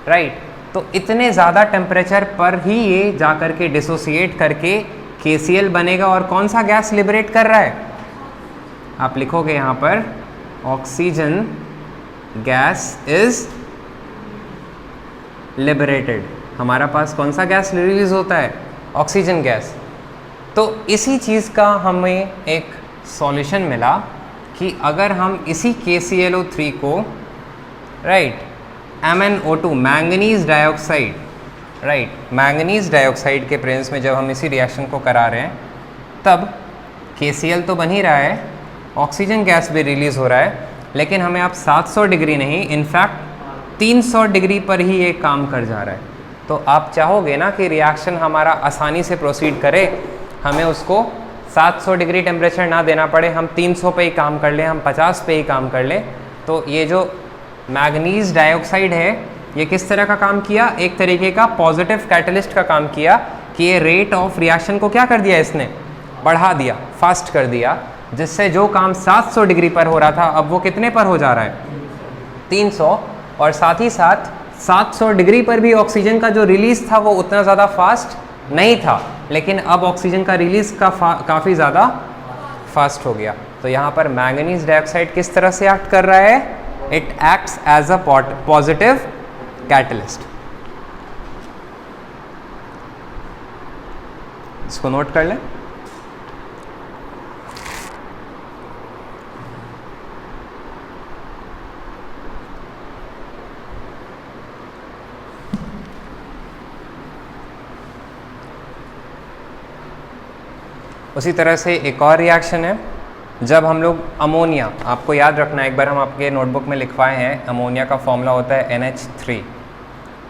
राइट। तो इतने ज़्यादा टेम्परेचर पर ही ये जा कर के डिसोसिएट करके KCl बनेगा। और कौन सा गैस लिबरेट कर रहा है, आप लिखोगे यहाँ पर ऑक्सीजन गैस इज लिबरेटेड। हमारा पास कौन सा गैस रिलीज होता है, ऑक्सीजन गैस। तो इसी चीज़ का हमें एक सॉल्यूशन मिला कि अगर हम इसी KClO3 को, right, MnO2 manganese dioxide, right, manganese dioxide के प्रेजेंस में जब हम इसी रिएक्शन को करा रहे हैं तब KCl तो बन ही रहा है, ऑक्सीजन गैस भी रिलीज़ हो रहा है, लेकिन हमें अब 700 डिग्री नहीं, इनफैक्ट 300 डिग्री पर ही ये काम कर जा रहा है। तो आप चाहोगे ना कि रिएक्शन हमारा आसानी से प्रोसीड करे, हमें उसको 700 डिग्री टेम्परेचर ना देना पड़े, हम 300 पे ही काम कर लें, हम 50 पे ही काम कर लें। तो ये जो मैंगनीज डाइऑक्साइड है ये किस तरह का काम किया, एक तरीके का पॉजिटिव कैटलिस्ट का काम किया कि ये रेट ऑफ रिएक्शन को क्या कर दिया, इसने बढ़ा दिया, फास्ट कर दिया, जिससे जो काम 700 डिग्री पर हो रहा था अब वो कितने पर हो जा रहा है, 300। और साथ ही साथ 700 डिग्री पर भी ऑक्सीजन का जो रिलीज़ था वो उतना ज़्यादा फास्ट नहीं था, लेकिन अब ऑक्सीजन का रिलीज़ काफ़ी ज़्यादा फास्ट हो गया। तो यहाँ पर मैंगनीज डाइऑक्साइड किस तरह से एक्ट कर रहा है, it acts as a positive catalyst. इसको नोट कर लें। उसी तरह से एक और रिएक्शन है, जब हम लोग अमोनिया, आपको याद रखना है, एक बार हम आपके नोटबुक में लिखवाए हैं, अमोनिया का फॉर्मूला होता है NH3।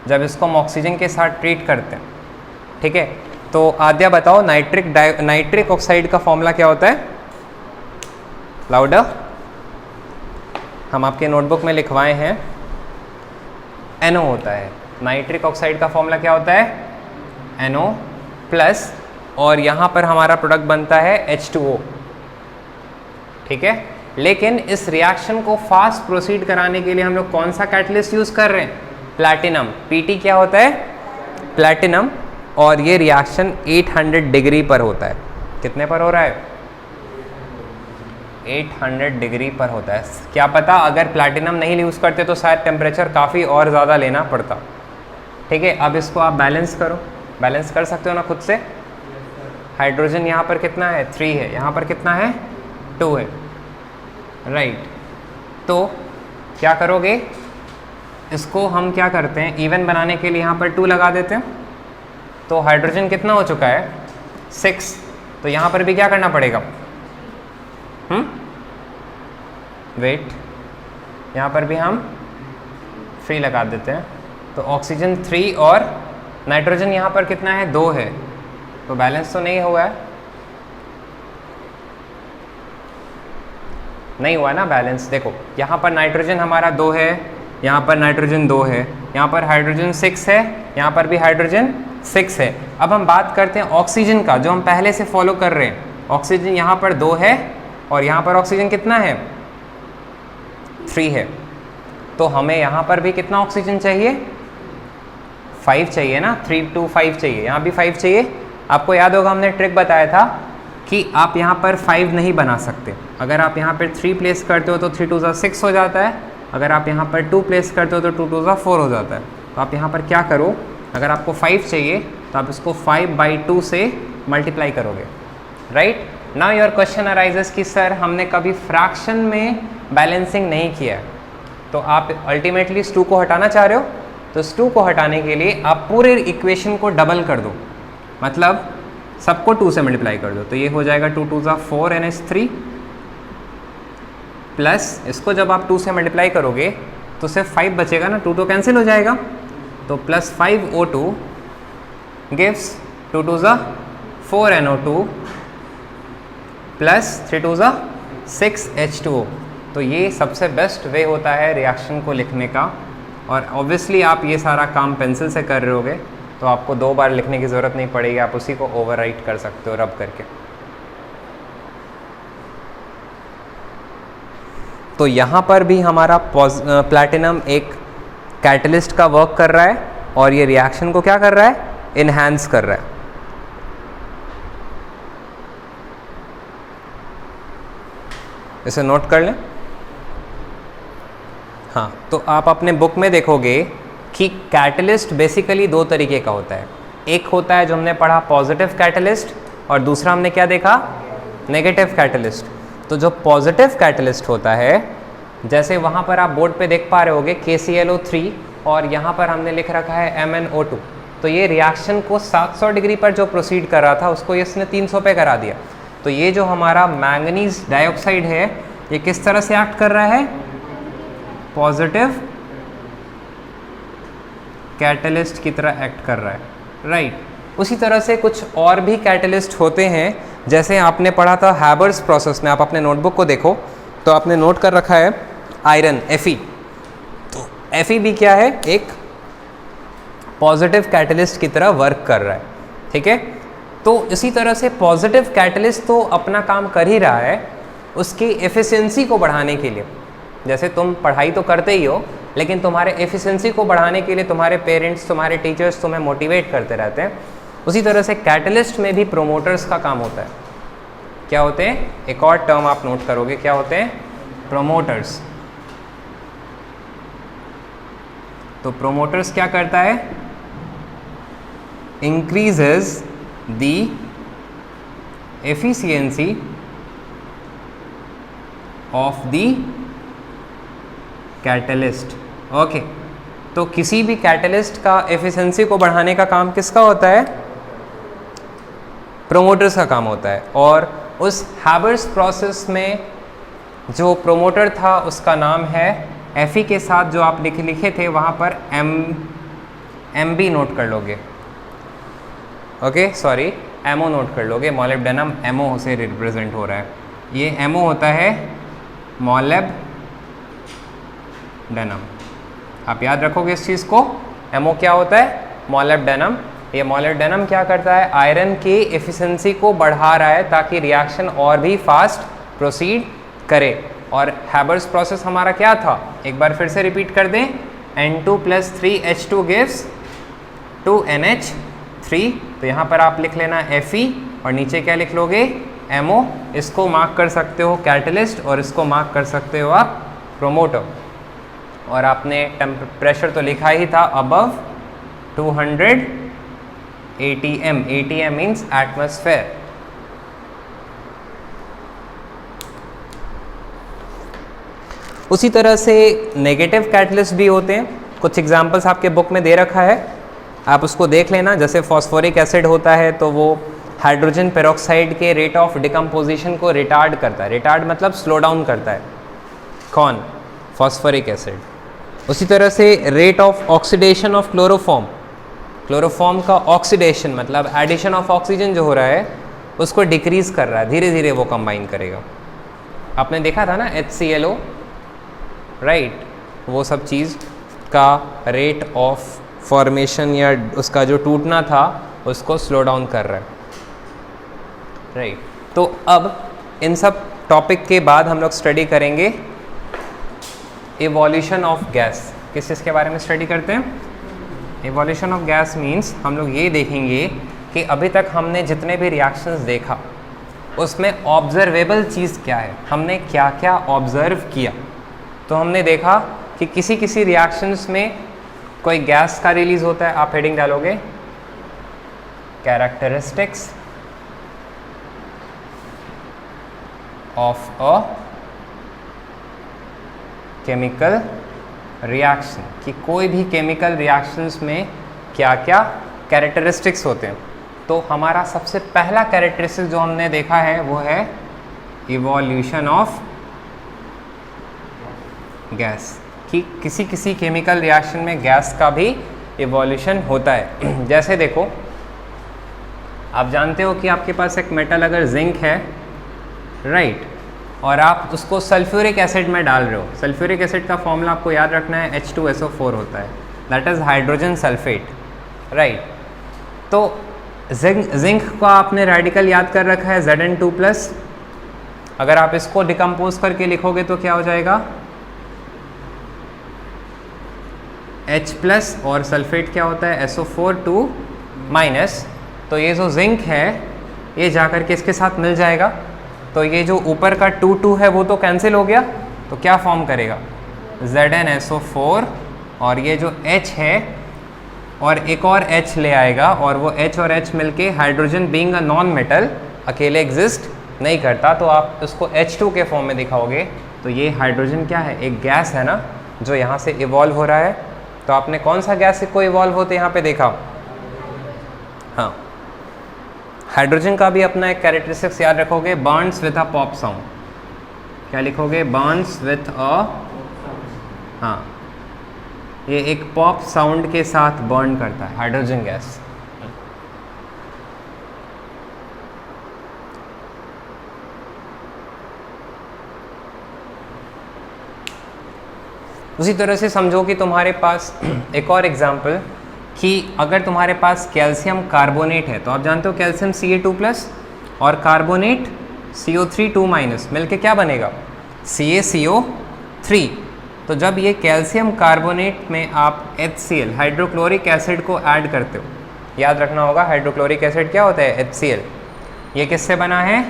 जब इसको हम ऑक्सीजन के साथ ट्रीट करते हैं, ठीक है, तो आद्या बताओ नाइट्रिक ऑक्साइड का फॉर्मूला क्या होता है, लाउडर। हम आपके नोटबुक में लिखवाए हैं NO होता है। नाइट्रिक ऑक्साइड का फॉर्मूला क्या होता है, NO+, और यहाँ पर हमारा प्रोडक्ट बनता है H2O, ठीक है। लेकिन इस रिएक्शन को फास्ट प्रोसीड कराने के लिए हम लोग कौन सा कैटलिस्ट यूज़ कर रहे हैं, प्लैटिनम। PT क्या होता है, प्लैटिनम। और ये रिएक्शन 800 डिग्री पर होता है। कितने पर हो रहा है, 800 डिग्री पर होता है। क्या पता अगर प्लैटिनम नहीं यूज़ करते तो शायद टेम्परेचर काफ़ी और ज़्यादा लेना पड़ता, ठीक है। अब इसको आप बैलेंस करो, बैलेंस कर सकते हो ना खुद से। हाइड्रोजन यहाँ पर कितना है, 3 है, यहाँ पर कितना है, 2 है, राइट। तो क्या करोगे, इसको हम क्या करते हैं, इवन बनाने के लिए यहाँ पर 2 लगा देते हैं। तो हाइड्रोजन कितना हो चुका है, 6। तो यहाँ पर भी क्या करना पड़ेगा, वेट, यहाँ पर भी हम 3 लगा देते हैं। तो ऑक्सीजन 3 और नाइट्रोजन यहाँ पर कितना है, 2 है। तो बैलेंस तो नहीं हुआ है, नहीं हुआ ना बैलेंस। देखो यहाँ पर नाइट्रोजन हमारा 2 है, यहाँ पर नाइट्रोजन 2 है, यहाँ पर हाइड्रोजन 6 है, यहाँ पर भी हाइड्रोजन 6 है। अब हम बात करते हैं ऑक्सीजन का, जो हम पहले से फॉलो कर रहे हैं। ऑक्सीजन यहाँ पर 2 है और यहाँ पर ऑक्सीजन कितना है, 3 है। तो हमें यहाँ पर भी कितना ऑक्सीजन चाहिए, 5 चाहिए ना, 3 to 5 चाहिए, यहाँ भी 5 चाहिए। आपको याद होगा हमने ट्रिक बताया था कि आप यहाँ पर 5 नहीं बना सकते। अगर आप यहाँ पर 3 प्लेस करते हो तो 3 2 6 हो जाता है, अगर आप यहाँ पर 2 प्लेस करते हो तो 2 2 4 हो जाता है। तो आप यहाँ पर क्या करो, अगर आपको 5 चाहिए तो आप इसको 5/2 से मल्टीप्लाई करोगे, right. Now your question arises कि सर हमने कभी फ्रैक्शन में बैलेंसिंग नहीं किया है, तो आप अल्टीमेटली इस 2 को हटाना चाह रहे हो। तो इस 2 को हटाने के लिए आप पूरे इक्वेशन को डबल कर दो, मतलब सबको 2 से मल्टीप्लाई कर दो। तो ये हो जाएगा 2 2 4 NH3 प्लस इसको जब आप 2 से मल्टीप्लाई करोगे तो सिर्फ 5 बचेगा ना, 2 तो कैंसिल हो जाएगा। तो plus 5 O2 gives 2 2 4 NO2 plus 3 2 6 H2O। तो ये सबसे बेस्ट वे होता है रिएक्शन को लिखने का। और ऑब्वियसली आप ये सारा काम पेंसिल से कर रहे होगे तो आपको 2 बार लिखने की ज़रूरत नहीं पड़ेगी, आप उसी को ओवरराइट कर सकते हो रब करके। तो यहाँ पर भी हमारा प्लैटिनम एक कैटलिस्ट का वर्क कर रहा है और ये रिएक्शन को क्या कर रहा है, इन्हांस कर रहा है। इसे नोट कर लें। हाँ, तो आप अपने बुक में देखोगे कि कैटलिस्ट बेसिकली 2 तरीके का होता है। एक होता है जो हमने पढ़ा पॉजिटिव कैटलिस्ट और दूसरा हमने क्या देखा, नेगेटिव कैटलिस्ट। तो जो पॉजिटिव कैटलिस्ट होता है, जैसे वहाँ पर आप बोर्ड पे देख पा रहे होगे KClO3 और यहाँ पर हमने लिख रखा है MnO2। तो ये रिएक्शन को 700 डिग्री पर जो प्रोसीड कर रहा था उसको इसने 300 पे करा दिया। तो ये जो हमारा मैंगनीज डाइऑक्साइड है ये किस तरह से एक्ट कर रहा है, पॉजिटिव कैटलिस्ट की तरह एक्ट कर रहा है, राइट। उसी तरह से कुछ और भी कैटलिस्ट होते हैं, जैसे आपने पढ़ा था हैबर्स प्रोसेस में। आप अपने नोटबुक को देखो तो आपने नोट कर रखा है आयरन Fe। तो Fe भी क्या है, एक पॉजिटिव कैटलिस्ट की तरह वर्क कर रहा है, ठीक है। तो इसी तरह से पॉजिटिव कैटलिस्ट तो अपना काम कर ही रहा है उसकी एफिशिएंसी को बढ़ाने के लिए। जैसे तुम पढ़ाई तो करते ही हो, लेकिन तुम्हारे एफिशिएंसी को बढ़ाने के लिए तुम्हारे पेरेंट्स, तुम्हारे टीचर्स तुम्हें मोटिवेट करते रहते हैं। उसी तरह से कैटलिस्ट में भी प्रोमोटर्स का काम होता है। क्या होते हैं, एक और टर्म आप नोट करोगे, क्या होते हैं, प्रोमोटर्स। तो प्रोमोटर्स क्या करता है, increases the efficiency of the catalyst. Okay, तो किसी भी कैटलिस्ट का एफिशिएंसी को बढ़ाने का काम किसका होता है, प्रोमोटर्स का काम होता है। और उस हैबर्स प्रोसेस में जो प्रोमोटर था उसका नाम है Fe के साथ जो आप लिखे थे वहाँ पर MB नोट कर लोगे, ओके सॉरी MO नोट कर लोगे। मॉलिब्डेनम MO से रिप्रेजेंट हो रहा है। ये MO होता है मॉलिब्डेनम, आप याद रखोगे इस चीज़ को। MO क्या होता है, मॉलिब्डेनम। ये मॉलिब्डेनम क्या करता है, आयरन की एफिशिएंसी को बढ़ा रहा है ताकि रिएक्शन और भी फास्ट प्रोसीड करे। और हैबर्स प्रोसेस हमारा क्या था, एक बार फिर से रिपीट कर दें, N2 + 3H2 गिव्स 2NH3। तो यहाँ पर आप लिख लेना Fe और नीचे क्या लिख लोगे, MO। इसको मार्क कर सकते हो कैटलिस्ट और इसको मार्क कर सकते हो आप प्रोमोटर। और आपने प्रेशर तो लिखा ही था above 200 ATM। ATM means atmosphere. उसी तरह से नेगेटिव कैटलिस्ट भी होते हैं। कुछ एग्जाम्पल्स आपके बुक में दे रखा है, आप उसको देख लेना। जैसे फॉस्फोरिक एसिड होता है तो वो हाइड्रोजन पेरोक्साइड के रेट ऑफ डिकम्पोजिशन को रिटार्ड करता है। रिटार्ड मतलब स्लो डाउन करता है। कौन? Phosphoric acid. उसी तरह से rate of oxidation of chloroform, chloroform का ऑक्सीडेशन मतलब एडिशन ऑफ ऑक्सीजन जो हो रहा है उसको डिक्रीज कर रहा है, धीरे धीरे वो कंबाइन करेगा। आपने देखा था ना HClO, राइट? वो सब चीज़ का रेट ऑफ फॉर्मेशन या उसका जो टूटना था उसको स्लो डाउन कर रहा है, राइट? तो अब इन सब टॉपिक के बाद हम लोग स्टडी करेंगे इवोल्यूशन ऑफ गैस। किस चीज़ के बारे में स्टडी करते हैं? इवोल्यूशन ऑफ गैस मीन्स हम लोग ये देखेंगे कि अभी तक हमने जितने भी रिएक्शंस देखा उसमें ऑब्जर्वेबल चीज़ क्या है, हमने क्या क्या ऑब्जर्व किया। तो हमने देखा कि किसी किसी रिएक्शंस में कोई गैस का रिलीज होता है, आप हेडिंग डालोगे characteristics of a chemical reaction, कि कोई भी केमिकल रिएक्शंस में क्या क्या कैरेक्टरिस्टिक्स होते हैं। तो हमारा सबसे पहला कैरेक्टरिस्टिक जो हमने देखा है वो है इवोल्यूशन ऑफ गैस, कि किसी किसी केमिकल रिएक्शन में गैस का भी इवोल्यूशन होता है। जैसे देखो, आप जानते हो कि आपके पास एक मेटल अगर जिंक है, राइट, और आप उसको सल्फ्यूरिक एसिड में डाल रहे हो। सल्फ्यूरिक एसिड का फॉर्मूला आपको याद रखना है, H2SO4 होता है, that is hydrogen sulphate, right? तो जिंक का आपने रेडिकल याद कर रखा है Zn2+। अगर आप इसको डिकम्पोज करके लिखोगे तो क्या हो जाएगा? H+ और सल्फेट क्या होता है? SO4 2-। तो ये जो जिंक है ये जाकर के इसके साथ मिल जाएगा, तो ये जो ऊपर का 2 है वो तो कैंसिल हो गया, तो क्या फॉर्म करेगा? ZnSO4, और ये जो H है और एक और H ले आएगा, और वो H और H मिलके hydrogen being a non metal अकेले एग्जिस्ट नहीं करता, तो आप उसको H2 के फॉर्म में दिखाओगे। तो ये हाइड्रोजन क्या है? एक गैस है ना, जो यहाँ से इवॉल्व हो रहा है। तो आपने कौन सा गैस को इवॉल्व होते यहाँ पे देखा? हाँ, हाइड्रोजन का भी अपना एक कैरेक्टरिस्टिक्स याद रखोगे, Burns with a pop sound. क्या लिखोगे? बर्न्स विथ अ, हाँ, ये एक पॉप साउंड के साथ बर्न करता है हाइड्रोजन गैस। उसी तरह से समझो कि तुम्हारे पास एक और एग्जाम्पल, कि अगर तुम्हारे पास कैल्शियम कार्बोनेट है, तो आप जानते हो कैल्शियम Ca2+ और कार्बोनेट CO3 2- मिलके क्या बनेगा? CaCO3। तो जब ये कैल्शियम कार्बोनेट में आप HCl हाइड्रोक्लोरिक एसिड को ऐड करते हो, याद रखना होगा हाइड्रोक्लोरिक एसिड क्या होता है? HCl। ये किससे बना है?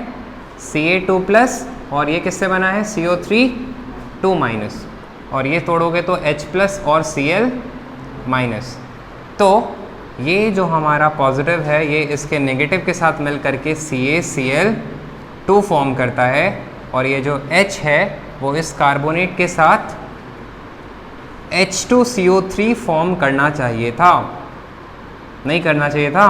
Ca2+, और ये किससे बना है? CO3 2-। और ये तोड़ोगे तो H+ और Cl-। तो ये जो हमारा पॉजिटिव है ये इसके नेगेटिव के साथ मिल करके CaCl2 फॉर्म करता है, और ये जो H है वो इस कार्बोनेट के साथ H2CO3 फॉर्म करना चाहिए था, नहीं करना चाहिए था।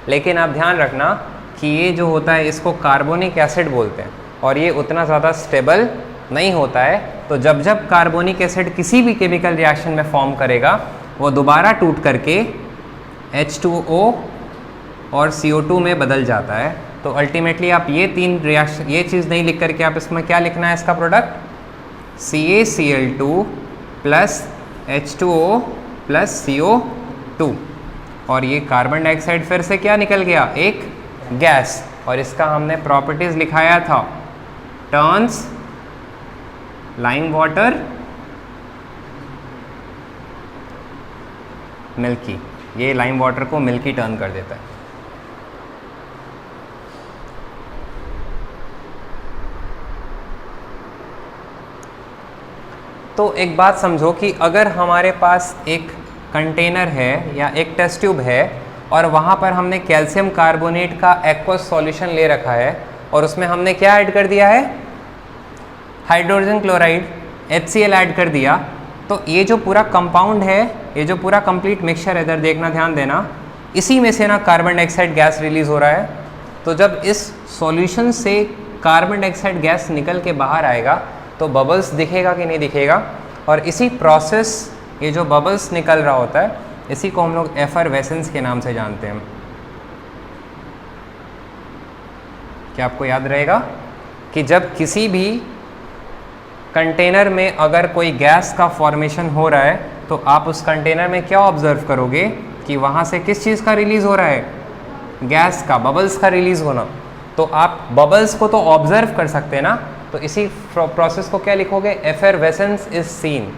लेकिन आप ध्यान रखना कि ये जो होता है इसको कार्बोनिक एसिड बोलते हैं, और ये उतना ज़्यादा स्टेबल नहीं होता है। तो जब जब कार्बोनिक एसिड किसी भी केमिकल रिएक्शन में फॉर्म करेगा, वो दोबारा टूट करके H2O और CO2 में बदल जाता है। तो अल्टीमेटली आप ये तीन रिएक्शन, ये चीज़ नहीं लिख करके आप इसमें क्या लिखना है? इसका प्रोडक्ट CaCl2 + H2O + CO2, और ये कार्बन डाइऑक्साइड फिर से क्या निकल गया? एक गैस। और इसका हमने प्रॉपर्टीज़ लिखाया था, टर्न्स लाइम वाटर मिल्की। ये लाइम वाटर को मिल्की टर्न कर देता है। तो एक बात समझो कि अगर हमारे पास एक कंटेनर है या एक टेस्ट ट्यूब है, और वहाँ पर हमने कैल्शियम कार्बोनेट का एक्वस सॉल्यूशन ले रखा है, और उसमें हमने क्या ऐड कर दिया है? हाइड्रोजन क्लोराइड HCl ऐड कर दिया, तो ये जो पूरा कंपाउंड है, ये जो पूरा कंप्लीट मिक्सचर है, इधर देखना, ध्यान देना, इसी में से ना कार्बन डाइऑक्साइड गैस रिलीज़ हो रहा है। तो जब इस सॉल्यूशन से कार्बन डाइऑक्साइड गैस निकल के बाहर आएगा तो बबल्स दिखेगा कि नहीं दिखेगा, और इसी प्रोसेस, ये जो बबल्स निकल रहा होता है, इसी को हम लोग एफरवेसेंस के नाम से जानते हैं। क्या आपको याद रहेगा कि जब किसी भी कंटेनर में अगर कोई गैस का फॉर्मेशन हो रहा है तो आप उस कंटेनर में क्या ऑब्जर्व करोगे कि वहाँ से किस चीज़ का रिलीज़ हो रहा है, गैस का, बबल्स का रिलीज़ होना। तो आप बबल्स को तो ऑब्जर्व कर सकते हैं ना, तो इसी प्रोसेस को क्या लिखोगे, effervescence is seen.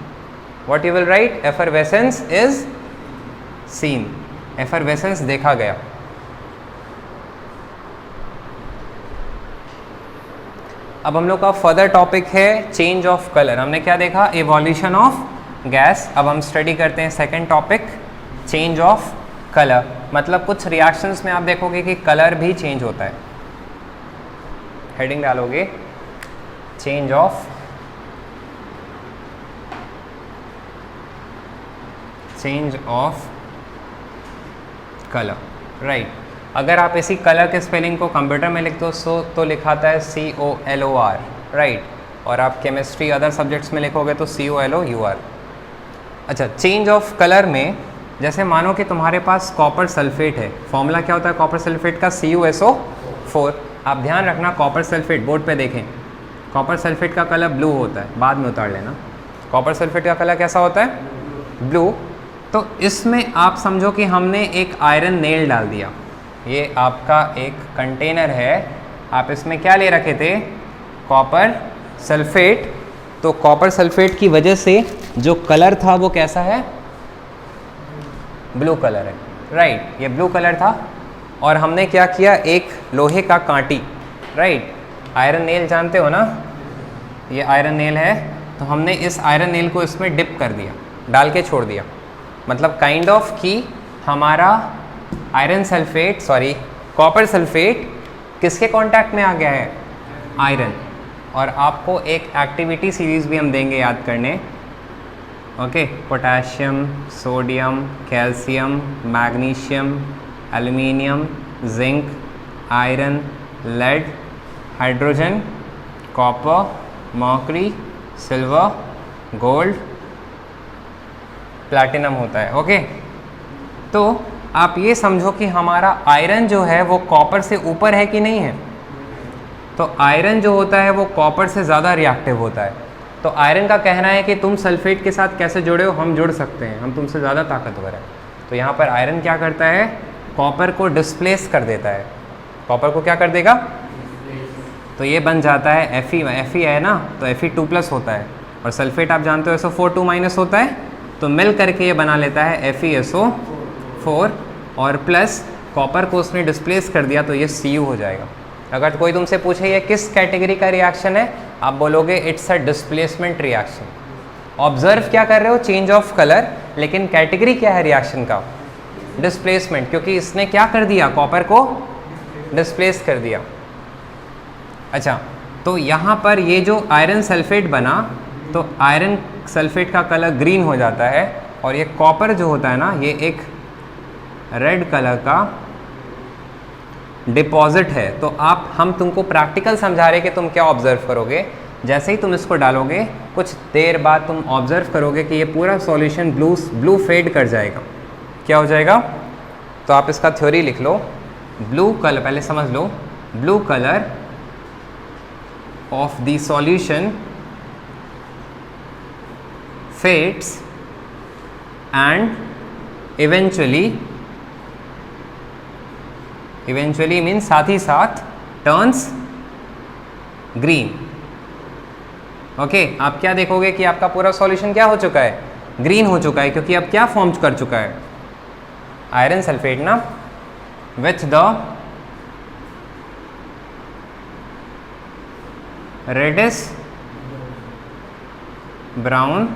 What you will write, effervescence is seen, effervescence देखा गया। अब हम लोग का फर्दर टॉपिक है चेंज ऑफ कलर। हमने क्या देखा, इवोल्यूशन ऑफ गैस। अब हम स्टडी करते हैं second topic, change of colour. मतलब कुछ रिएक्शंस में आप देखोगे कि कलर भी चेंज होता है। हेडिंग डालोगे, चेंज ऑफ कलर, राइट। अगर आप इसी कलर के स्पेलिंग को कंप्यूटर में लिख दो तो लिखाता है COLOR, राइट। और आप केमिस्ट्री अदर सब्जेक्ट्स में लिखोगे तो COLOUR। अच्छा, चेंज ऑफ कलर में जैसे मानो कि तुम्हारे पास कॉपर सल्फेट है, फॉर्मूला क्या होता है कॉपर सल्फेट का, CuSO4। आप ध्यान रखना, कॉपर सल्फेट बोर्ड पे देखें, कॉपर सल्फेट का कलर ब्लू होता है, बाद में उतार लेना। कॉपर सल्फेट का कलर कैसा होता है, ब्लू। तो इसमें आप समझो कि हमने एक आयरन नेल डाल दिया। ये आपका एक कंटेनर है, आप इसमें क्या ले रखे थे, कॉपर सल्फेट। तो कॉपर सल्फेट की वजह से जो कलर था वो कैसा है, ब्लू कलर है, राइट। ये ब्लू कलर था। और हमने क्या किया, एक लोहे का कांटी, राइट, आयरन नेल जानते हो ना, ये आयरन नेल है। तो हमने इस आयरन नेल को इसमें डिप कर दिया, डाल के छोड़ दिया। मतलब काइंड ऑफ कि हमारा iron sulphate, sorry copper sulphate किसके कांटेक्ट में आ गया है, आयरन। और आपको एक एक्टिविटी सीरीज़ भी हम देंगे याद करने, okay. Potassium, sodium, calcium, magnesium, aluminium, zinc, iron, lead, hydrogen, copper, mercury, silver, gold, platinum होता है, ओके। तो आप ये समझो कि हमारा आयरन जो है वो कॉपर से ऊपर है कि नहीं है। तो आयरन जो होता है वो कॉपर से ज़्यादा रिएक्टिव होता है। तो आयरन का कहना है कि तुम सल्फेट के साथ कैसे जुड़े हो, हम जुड़ सकते हैं, हम तुमसे ज़्यादा ताकतवर है। तो यहाँ पर आयरन क्या करता है, कॉपर को डिस्प्लेस कर देता है। कॉपर को क्या कर देगा, तो ये बन जाता है Fe है ना, तो Fe2+ होता है। और सल्फेट आप जानते हो SO4 होता है, तो मिल करके ये बना लेता है FeSO4 और प्लस कॉपर को उसने डिस्प्लेस कर दिया तो ये Cu हो जाएगा। अगर कोई तुमसे पूछे ये किस कैटेगरी का रिएक्शन है, आप बोलोगे it's a displacement reaction. Observe क्या कर रहे हो, चेंज ऑफ कलर, लेकिन कैटेगरी क्या है रिएक्शन का, डिस्प्लेसमेंट, क्योंकि इसने क्या कर दिया, कॉपर को डिस्प्लेस कर दिया। अच्छा, तो यहाँ पर ये जो आयरन सल्फेट बना, तो आयरन सल्फेट का कलर ग्रीन हो जाता है, और ये कॉपर जो होता है ना, ये एक रेड कलर का डिपॉजिट है। तो हम तुमको प्रैक्टिकल समझा रहे कि तुम क्या ऑब्जर्व करोगे। जैसे ही तुम इसको डालोगे, कुछ देर बाद तुम ऑब्जर्व करोगे कि ये पूरा सॉल्यूशन ब्लू फेड कर जाएगा। क्या हो जाएगा, तो आप इसका थ्योरी लिख लो। ब्लू कलर, पहले समझ लो, blue colour of the solution fades and eventually means साथ ही साथ turns green। ओके, आप क्या देखोगे कि आपका पूरा सॉल्यूशन क्या हो चुका है, ग्रीन हो चुका है, क्योंकि अब क्या फॉर्म कर चुका है, आयरन सल्फेट ना, with the reddish brown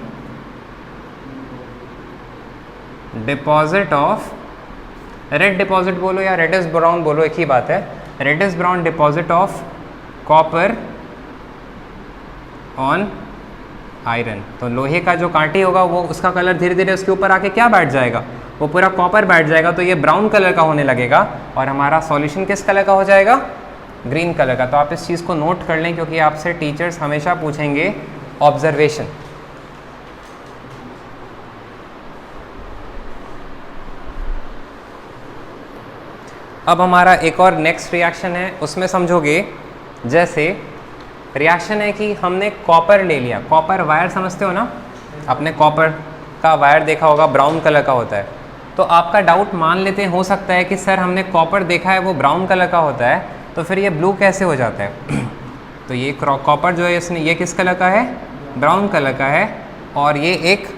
deposit of, red deposit बोलो या रेडिश ब्राउन बोलो, एक ही बात है, reddish brown deposit of copper on iron. तो लोहे का जो कांटी होगा वो उसका कलर धीरे धीरे उसके ऊपर आके क्या बैठ जाएगा, वो पूरा कॉपर बैठ जाएगा, तो ये ब्राउन कलर का होने लगेगा और हमारा सॉल्यूशन किस कलर का हो जाएगा, ग्रीन कलर का। तो आप इस चीज़ को नोट कर लें क्योंकि आपसे टीचर्स हमेशा पूछेंगे ऑब्जर्वेशन। अब हमारा एक और नेक्स्ट रिएक्शन है, उसमें समझोगे जैसे रिएक्शन है कि हमने कॉपर ले लिया, कॉपर वायर समझते हो ना, आपने कॉपर का वायर देखा होगा, ब्राउन कलर का होता है। तो आपका डाउट मान लेते हैं, हो सकता है कि सर हमने कॉपर देखा है वो ब्राउन कलर का होता है, तो फिर ये ब्लू कैसे हो जाता है। तो ये कॉपर जो है इसने ये किस कलर का है, ब्राउन कलर का है और ये एक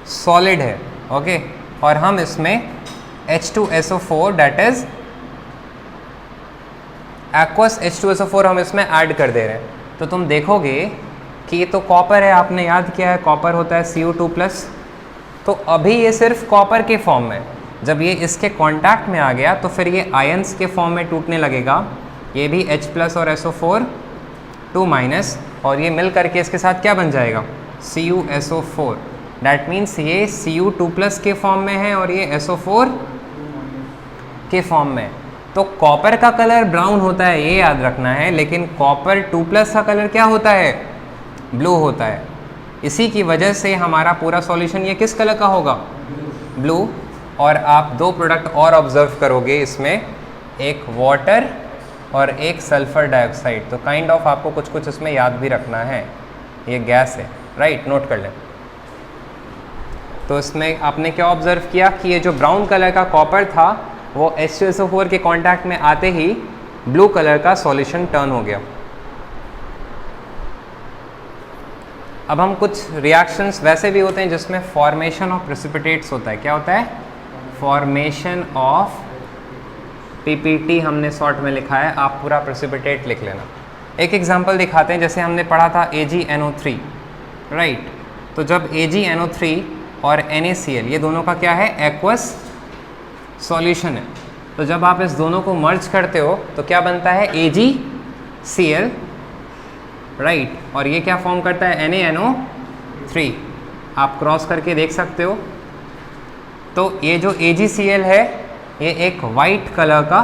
सॉलिड है, ओके। और हम इसमें H2SO4 date is aqueous H2SO4 हम इसमें ऐड कर दे रहे हैं। तो तुम देखोगे कि ये तो कॉपर है, आपने याद किया है कॉपर होता है CO2+। तो अभी ये सिर्फ कॉपर के फॉर्म में, जब ये इसके कांटेक्ट में आ गया तो फिर ये आयंस के फॉर्म में टूटने लगेगा, ये भी H+ और SO4 2- और ये मिल करके इसके साथ क्या बन जाएगा, CuSO4। डैट मीन्स ये Cu2+ के फॉर्म में है और ये SO4 के फॉर्म में। तो कॉपर का कलर ब्राउन होता है, ये याद रखना है, लेकिन कॉपर 2+ का कलर क्या होता है, ब्लू होता है। इसी की वजह से हमारा पूरा सॉल्यूशन ये किस कलर का होगा, ब्लू। और आप दो प्रोडक्ट और ऑब्जर्व करोगे इसमें, एक वाटर और एक सल्फर डाइऑक्साइड। तो काइंड ऑफ आपको कुछ कुछ इसमें याद भी रखना है, ये गैस है, राइट, नोट कर लें। तो इसमें आपने क्या ऑब्जर्व किया कि ये जो ब्राउन कलर का कॉपर था वो H2SO4 के कांटेक्ट में आते ही ब्लू कलर का सॉल्यूशन टर्न हो गया। अब हम कुछ रिएक्शंस वैसे भी होते हैं जिसमें फॉर्मेशन ऑफ प्रेसिपिटेट्स होता है। क्या होता है, फॉर्मेशन ऑफ PPT हमने शॉर्ट में लिखा है, आप पूरा प्रेसिपिटेट लिख लेना। एक एग्जांपल दिखाते हैं, जैसे हमने पढ़ा था AgNO3, राइट। तो जब AgNO3 और NaCl ये दोनों का क्या है, एक्वस सॉल्यूशन है। तो जब आप इस दोनों को मर्ज करते हो तो क्या बनता है, AgCl, राइट। और ये क्या फॉर्म करता है, NaNO3। आप क्रॉस करके देख सकते हो। तो ये जो AgCl है ये एक वाइट कलर का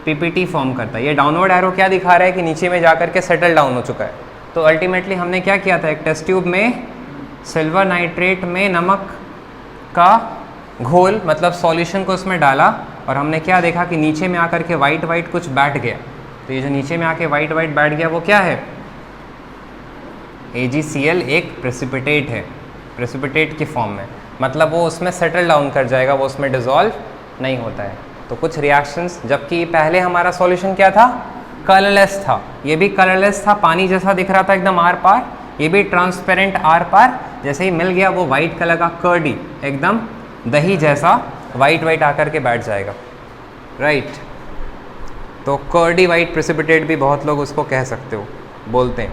PPT फॉर्म करता है। ये डाउनवर्ड एरो क्या दिखा रहा है कि नीचे में जाकर के सेटल डाउन हो चुका है। तो अल्टीमेटली हमने क्या किया था, एक टेस्ट ट्यूब में सिल्वर नाइट्रेट में नमक का घोल मतलब सॉल्यूशन को उसमें डाला और हमने क्या देखा कि नीचे में आकर के वाइट वाइट कुछ बैठ गया। तो ये जो नीचे में आके वाइट वाइट बैठ गया वो क्या है, AgCl एक प्रेसिपिटेट है, प्रेसिपिटेट की फॉर्म में, मतलब वो उसमें सेटल डाउन कर जाएगा, वो उसमें डिसॉल्व नहीं होता है। तो कुछ रिएक्शंस, जबकि पहले हमारा सॉल्यूशन क्या था, कलरलेस था, ये भी कलरलेस था, पानी जैसा दिख रहा था एकदम आर पार, ये भी ट्रांसपेरेंट आर पार। जैसे ही मिल गया वो वाइट कलर का कर्डी, एकदम दही जैसा वाइट वाइट आकर के बैठ जाएगा, राइट। तो कर्डी वाइट प्रेसिपिटेट भी बहुत लोग उसको कह सकते हो, बोलते हैं।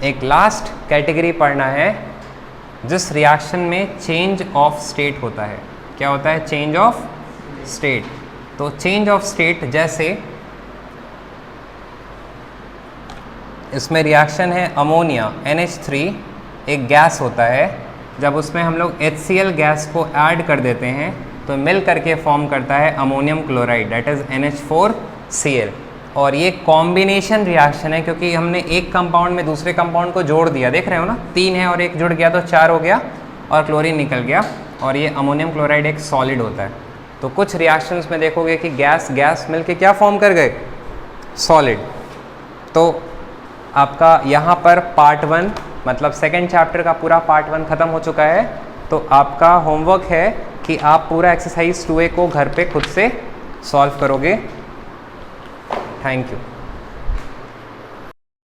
एक लास्ट कैटेगरी पढ़ना है जिस रिएक्शन में चेंज ऑफ स्टेट होता है। क्या होता है, चेंज ऑफ स्टेट। तो चेंज ऑफ स्टेट जैसे इसमें रिएक्शन है अमोनिया NH3 एक गैस होता है, जब उसमें हम लोग HCl गैस को ऐड कर देते हैं तो मिल करके फॉर्म करता है ammonium chloride that is NH4Cl। और ये कॉम्बिनेशन रिएक्शन है क्योंकि हमने एक कंपाउंड में दूसरे कंपाउंड को जोड़ दिया, देख रहे हो ना, 3 है और एक जुड़ गया तो 4 हो गया और क्लोरीन निकल गया, और ये अमोनियम क्लोराइड एक सॉलिड होता है। तो कुछ रिएक्शंस में देखोगे कि गैस गैस मिलके क्या फॉर्म कर गए, सॉलिड। तो आपका यहाँ पर पार्ट 1 मतलब सेकेंड चैप्टर का पूरा पार्ट 1 ख़त्म हो चुका है। तो आपका होमवर्क है कि आप पूरा एक्सरसाइज 2A को घर पे खुद से सॉल्व करोगे। Thank you.